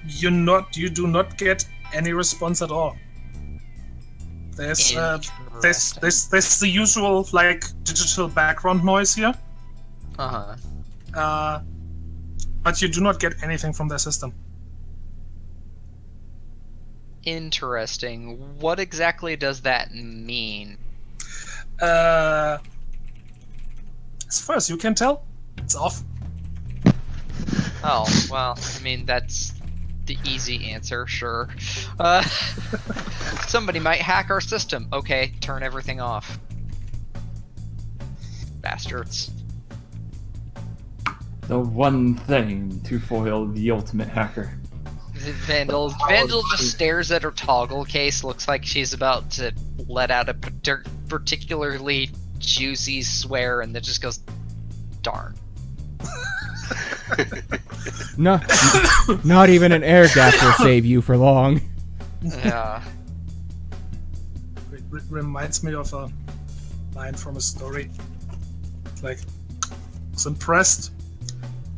You do not get any response at all. There's the usual like digital background noise here. But you do not get anything from their system. Interesting. What exactly does that mean? As far as you can tell, it's off. Oh, well, I mean, that's the easy answer, sure. Somebody might hack our system. Okay, turn everything off. Bastards. The one thing to foil the ultimate hacker. Vandal just stares at her toggle case, looks like she's about to let out a particularly juicy swear, and then just goes, darn. No, not even an air gap will save you for long. Yeah. It reminds me of a line from a story. Like, was impressed.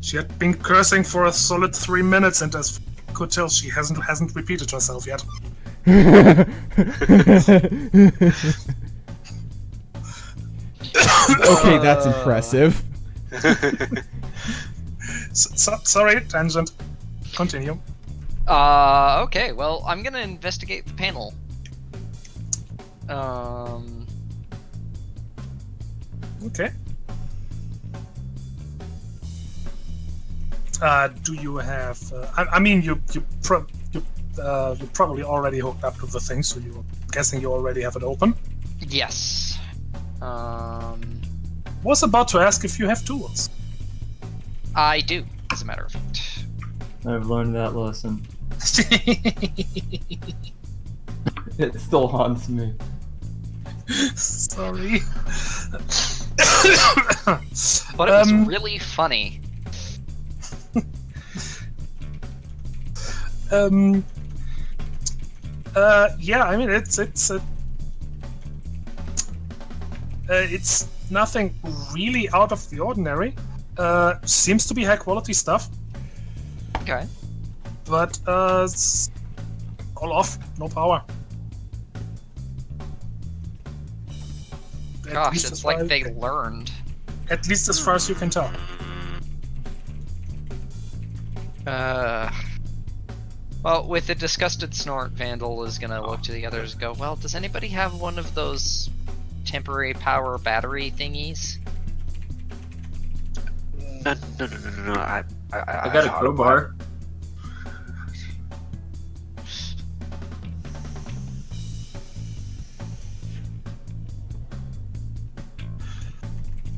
She had been cursing for a solid 3 minutes, and as could tell, she hasn't repeated herself yet. Okay, that's impressive. Sorry, tangent. Continue. Okay, well, I'm gonna investigate the panel. Okay. Do you have? I mean, you probably already hooked up to the thing, so I'm guessing you already have it open. Yes. Was about to ask if you have tools. I do, as a matter of fact. I've learned that lesson. It still haunts me. Sorry. But it was really funny. Yeah, I mean it's nothing really out of the ordinary. Seems to be high quality stuff, Okay. but it's all off, no power. At Gosh, least it's as like far- they learned. At least as far as you can tell. Well, with a disgusted snort, Vandal is gonna look to the others and go, well, does anybody have one of those temporary power battery thingies? No. I got a crowbar.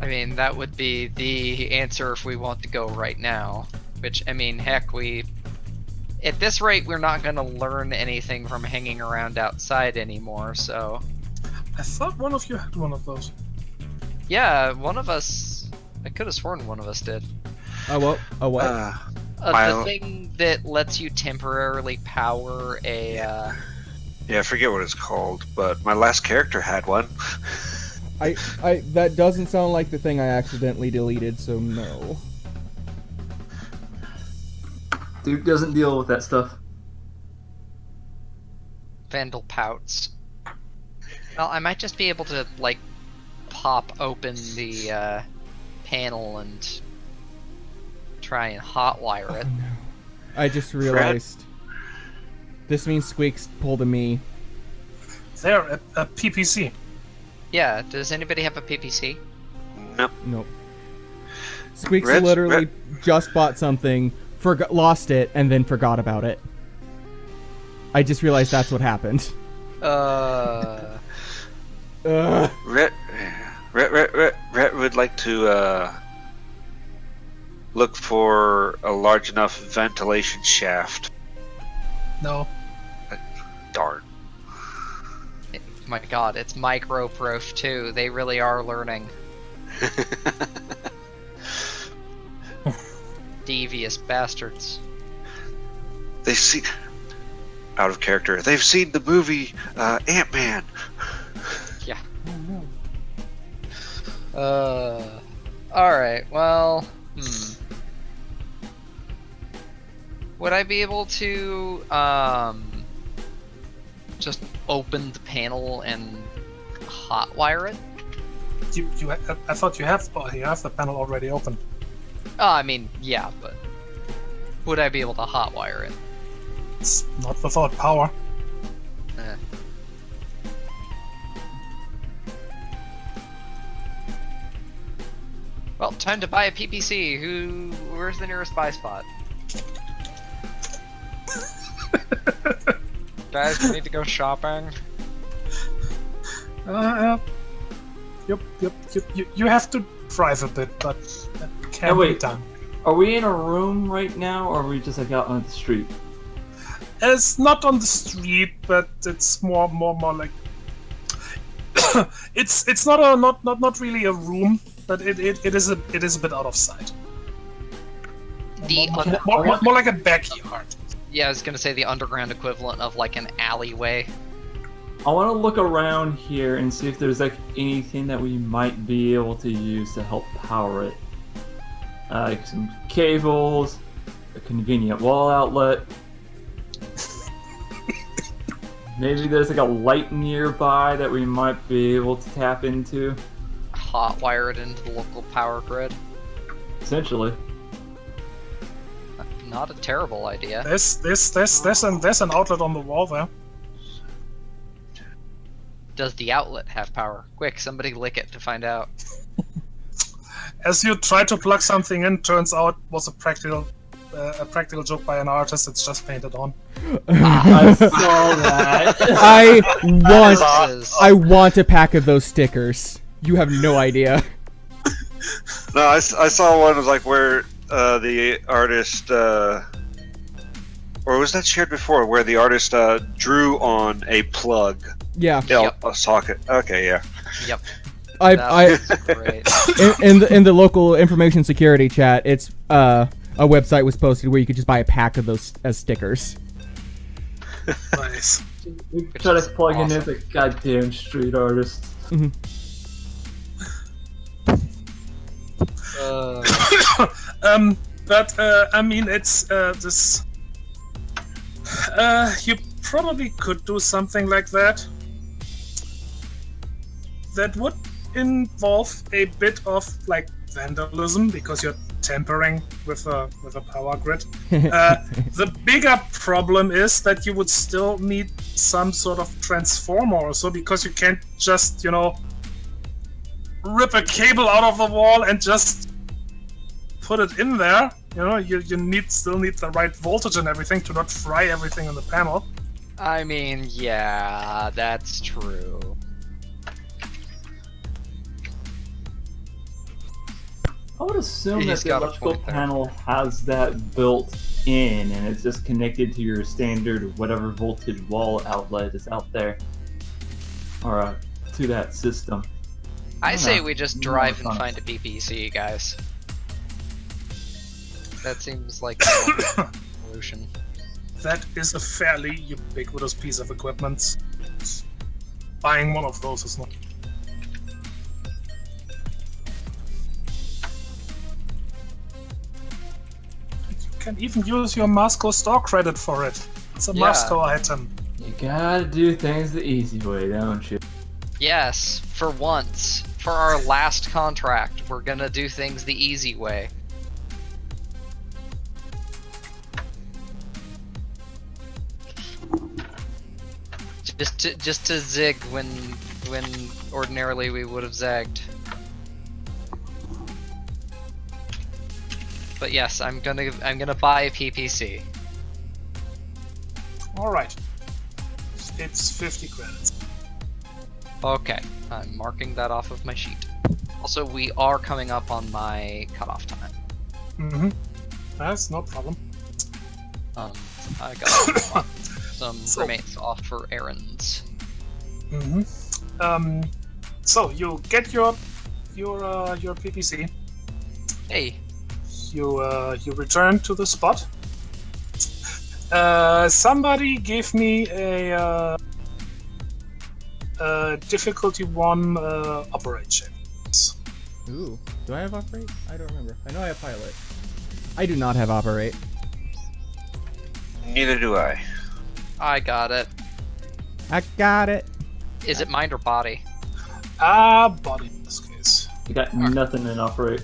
I mean, that would be the answer if we want to go right now. Which, I mean, heck, at this rate, we're not gonna learn anything from hanging around outside anymore, so... I thought one of you had one of those. Yeah, one of us... I could have sworn one of us did. Oh, what? The Mile- thing that lets you temporarily power a. Yeah, I forget what it's called, but my last character had one. That doesn't sound like the thing I accidentally deleted, so no. Duke doesn't deal with that stuff. Vandal pouts. Well, I might just be able to, like, pop open the panel and try and hotwire it. I just realized. This means Squeaks pulled a me. There, a PPC. Yeah, does anybody have a PPC? Nope. Squeaks Red- literally just bought something, lost it, and then forgot about it. I just realized that's what happened. Rhett would like to look for a large enough ventilation shaft. No. Darn. My god, it's micro-proof too. They really are learning. Devious bastards. They see out of character. They've seen the movie Ant-Man. Yeah. Alright, well, would I be able to, just open the panel and hotwire it? I thought you have the panel already open. I mean, yeah, but would I be able to hotwire it? It's not without power. Eh. Well, time to buy a PPC. Where's the nearest buy spot? Guys, we need to go shopping. Yep. You have to drive a bit, but that can Oh, be wait. done. Are we in a room right now, or are we just like out on the street? It's not on the street, but it's more like it's not really a room, but it is a bit out of sight. More like a backyard. Yeah, I was gonna say the underground equivalent of like an alleyway. I want to look around here and see if there's like anything that we might be able to use to help power it. Like some cables, a convenient wall outlet. Maybe there's like a light nearby that we might be able to tap into. Hotwire it into the local power grid. Essentially. Not a terrible idea. There's an outlet on the wall there. Does the outlet have power? Quick, somebody lick it to find out. As you try to plug something in, turns out was a practical joke by an artist. It's just painted on. I saw that. I want a pack of those stickers. You have no idea. No, I saw one was like where the artist, or was that shared before, where the artist drew on a plug. Yeah. Yep. A socket. Okay, yeah. Yep. That's great. in the local information security chat, it's a website was posted where you could just buy a pack of those as stickers. Nice. We try to plug in as a goddamn street artist. But I mean, it's this. You probably could do something like that. That would involve a bit of like vandalism because you're tampering with a power grid. The bigger problem is that you would still need some sort of transformer or so, because you can't just, rip a cable out of the wall and just put it in there. You still need the right voltage and everything to not fry everything in the panel. I mean, yeah, that's true. I would assume that He's the got a electrical point there. panel has that built in, and it's just connected to your standard whatever voltage wall outlet is out there, or to that system. I don't say know. we just More drive and fun. find a PPC, guys. That seems like a solution. That is a fairly ubiquitous piece of equipment. Buying one of those is not. You can even use your Moscow store credit for it. It's a Yeah. Moscow item. You gotta do things the easy way, don't you? Yes, for once. For our last contract, we're gonna do things the easy way. Just to zig when ordinarily we would have zagged. But yes, I'm gonna buy a PPC. Alright. It's 50 credits. Okay, I'm marking that off of my sheet. Also, we are coming up on my cutoff time. Mm-hmm. That's no problem. I got some remains off for errands. Mm-hmm. So you get your PPC. Hey, You return to the spot. Somebody give me a difficulty 1 operate check. Ooh, do I have operate? I don't remember. I know I have pilot. I do not have operate. Neither do I. I got it. I got it. Is it mind or body? Body in this case. You got nothing in operate.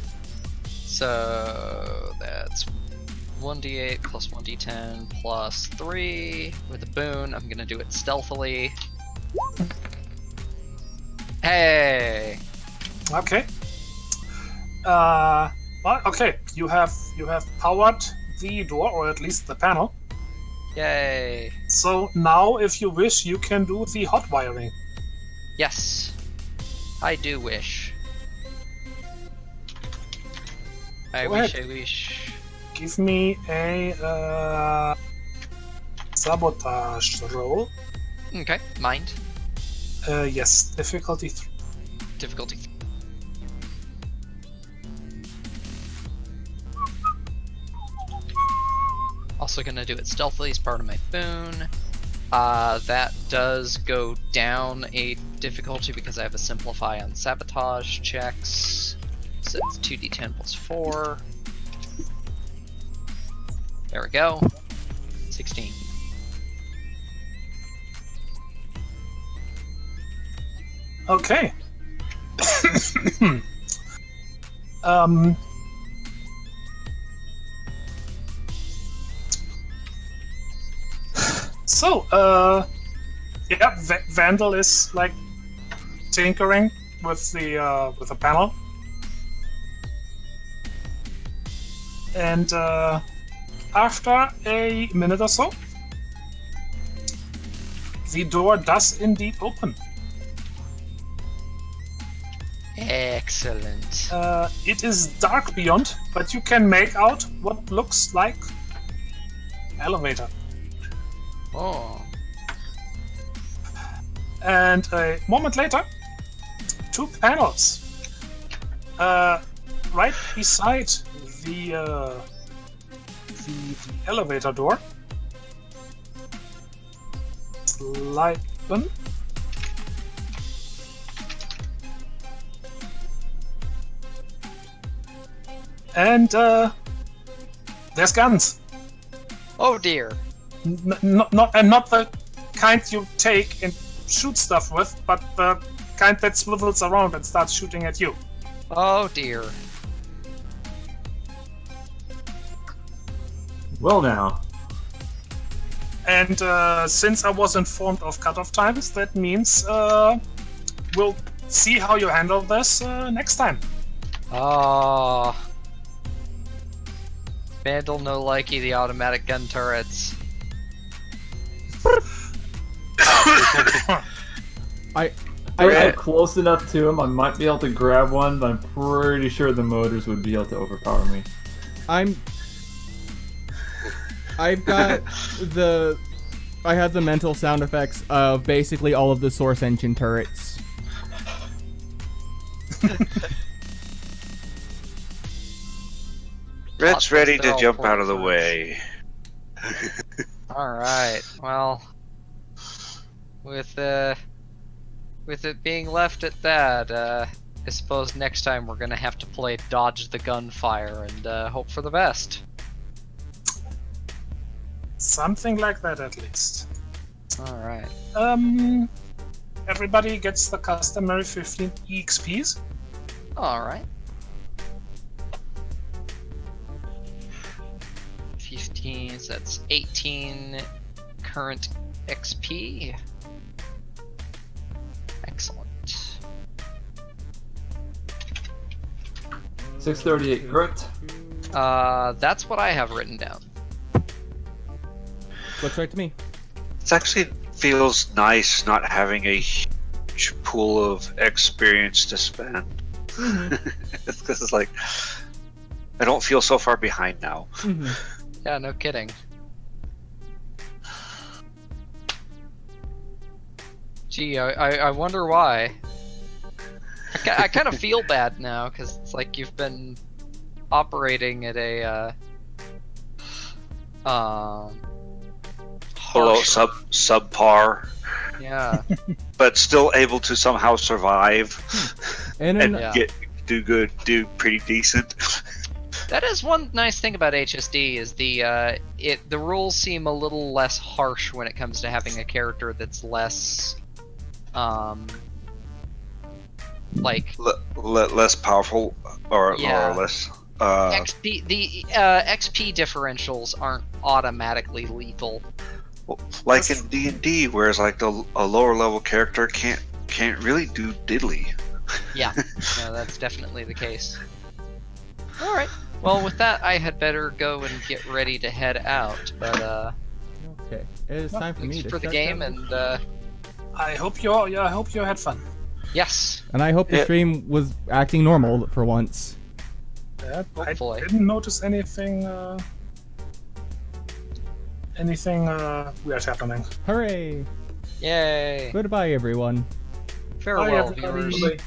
So that's 1d8 plus 1d10 plus 3 with a boon. I'm gonna do it stealthily. Hey! Okay. Well, okay. You have powered the door, or at least the panel. Yay! So now, if you wish, you can do the hot wiring. Yes, I do wish. I Go wish, ahead. I wish. Give me a sabotage roll. Okay, mind. Yes, difficulty 3. Difficulty 3. Also gonna do it stealthily as part of my boon. That does go down a difficulty because I have a simplify on sabotage checks. So it's 2d10 plus 4. There we go. 16. Okay. um. So, yeah, Vandal is like tinkering with the panel, and after a minute or so, the door does indeed open. Excellent. It is dark beyond, but you can make out what looks like an elevator. Oh. And a moment later, 2 panels right beside the elevator door slide open. And there's guns. Oh dear. Not the kind you take and shoot stuff with, but the kind that swivels around and starts shooting at you. Oh dear. Well now. And since I was informed of cutoff times, that means we'll see how you handle this next time. Ah. Vandal no likey the automatic gun turrets. I I got close enough to him, I might be able to grab one, but I'm pretty sure the motors would be able to overpower me. I've got I have the mental sound effects of basically all of the source engine turrets. Red's ready to They'll jump out of the pull way. Alright, well, with it being left at that, I suppose next time we're gonna have to play dodge the gunfire and hope for the best. Something like that, at least. Alright. Everybody gets the customary 15 EXPs. Alright. 15, so that's 18 current XP. Excellent. 638 correct. That's what I have written down. Looks right to me. It actually feels nice not having a huge pool of experience to spend. It's because it's like I don't feel so far behind now. Yeah, no kidding. Gee, I wonder why. I kind of feel bad now, because it's like you've been operating at a, Below harsher- subpar, Yeah. but still able to somehow survive And and Yeah. do pretty decent. That is one nice thing about HSD is the rules seem a little less harsh when it comes to having a character that's less like Less powerful or Yeah. less. XP. The XP differentials aren't automatically lethal. Like in D&D, whereas like a lower level character can't really do diddly. Yeah, no, that's definitely the case. All right. Well, with that, I had better go and get ready to head out. But okay, it is time for me thanks to for the shut game, down. and I hope you all. Yeah, I hope you had fun. yes, And I hope the Yeah. stream was acting normal for once. Yeah, Hopefully. I didn't notice anything. Weird happening. Hooray! yay! Goodbye, everyone. Farewell, everybody. viewers. Bye.